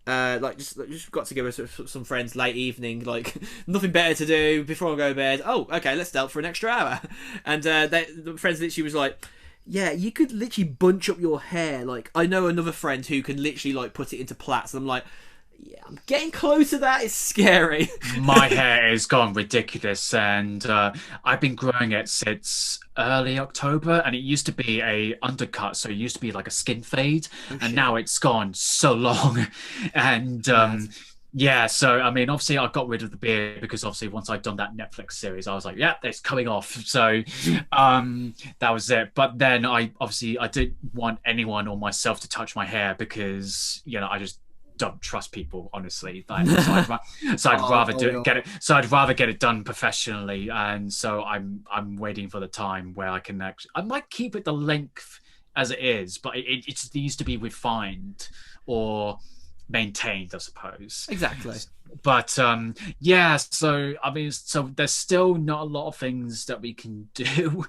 Like just got together with some friends late evening, like nothing better to do before I go to bed. Oh, okay, let's stay up for an extra hour. And the friends literally was like, yeah, you could literally bunch up your hair. Like, I know another friend who can literally like put it into plaits, and I'm like, yeah, I'm getting close to that. It's scary. My hair has gone ridiculous, and I've been growing it since early October, and it used to be a undercut, so it used to be like a skin fade, and now it's gone so long. And Yeah, so I mean, obviously, I got rid of the beer because obviously, once I'd done that Netflix series, I was like, "Yeah, it's coming off." So, that was it. But then I didn't want anyone or myself to touch my hair because I just don't trust people, honestly. Like, so I'd rather get it. So I'd rather get it done professionally, and so I'm waiting for the time where I can actually. I might keep it the length as it is, but it just needs to be refined or maintained, I suppose. Exactly. But yeah, so I mean, so there's still not a lot of things that we can do.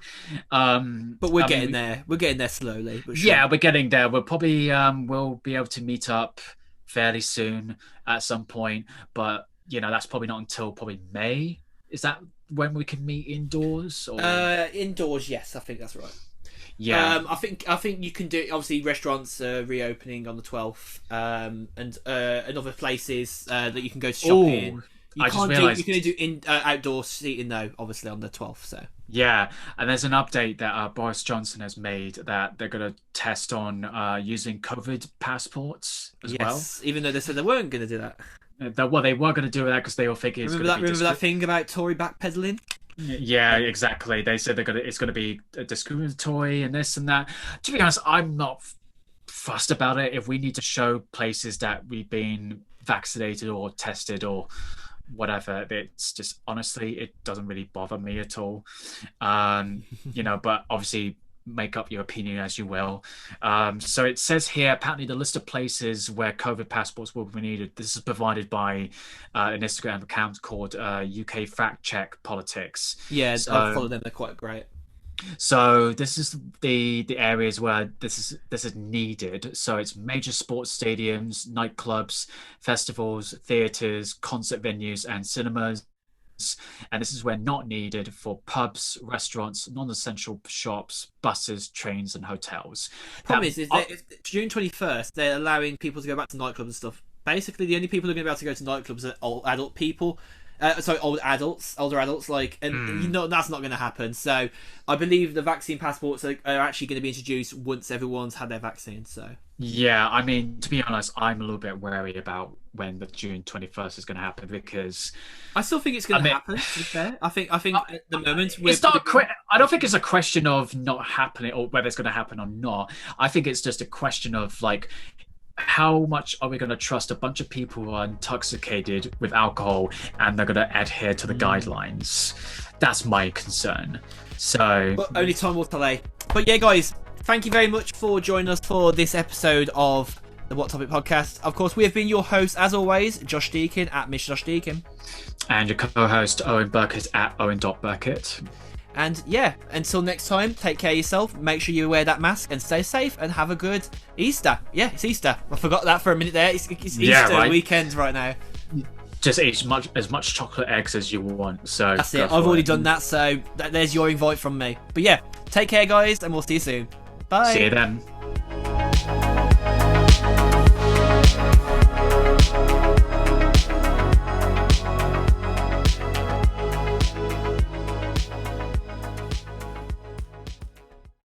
But we're getting there. We're getting there slowly, but sure. Yeah, we're getting there. We'll probably we'll be able to meet up fairly soon at some point, but that's probably not until probably May. Is that when we can meet indoors? Or Indoors, yes, I think that's right. Yeah. I think you can do. Obviously, restaurants are reopening on the 12th, and other places that you can go to shop in. You can only do outdoor seating though, obviously on the 12th. So yeah, and there's an update that Boris Johnson has made that they're going to test on using COVID passports as well. Even though they said they weren't going to do that. They were going to do that because they all figured. Remember that thing about Tory backpedaling? Yeah, exactly. They said it's going to be discriminatory and this and that. To be honest, I'm not fussed about it. If we need to show places that we've been vaccinated or tested or whatever, it's just honestly, it doesn't really bother me at all. But obviously make up your opinion as you will. So it says here, apparently the list of places where COVID passports will be needed. This is provided by an Instagram account called UK Fact Check Politics. Yeah, so, I've followed them. They're quite great. So this is the areas where this is needed. So it's major sports stadiums, nightclubs, festivals, theaters, concert venues, and cinemas. And this is where not needed for pubs, restaurants, non-essential shops, buses, trains, and hotels. Problem is that if June 21st, they're allowing people to go back to nightclubs and stuff. Basically, the only people who are going to be able to go to nightclubs are old adult people. Older adults, and that's not going to happen. So I believe the vaccine passports are actually going to be introduced once everyone's had their vaccine. So yeah, I mean, to be honest, I'm a little bit wary about when the June 21st is going to happen because I still think it's going to happen. To be fair, I think at the moment it's not. I don't think it's a question of not happening or whether it's going to happen or not. I think it's just a question of like, how much are we going to trust a bunch of people who are intoxicated with alcohol and they're going to adhere to the guidelines? That's my concern. So, but only time will tell. But yeah, guys, thank you very much for joining us for this episode of the What Topic Podcast. Of course, we have been your hosts, as always, Josh Deakin at Miss Josh Deakin. And your co-host, Owen Burkett at Owen.Burkett. And yeah, until next time, take care of yourself, make sure you wear that mask and stay safe and have a good Easter. Yeah, it's Easter. I forgot that for a minute there. It's Easter weekend right now. Just eat as much chocolate eggs as you want. So that's it. I've already done that, so there's your invite from me. But yeah, take care, guys, and we'll see you soon. Bye. See you then.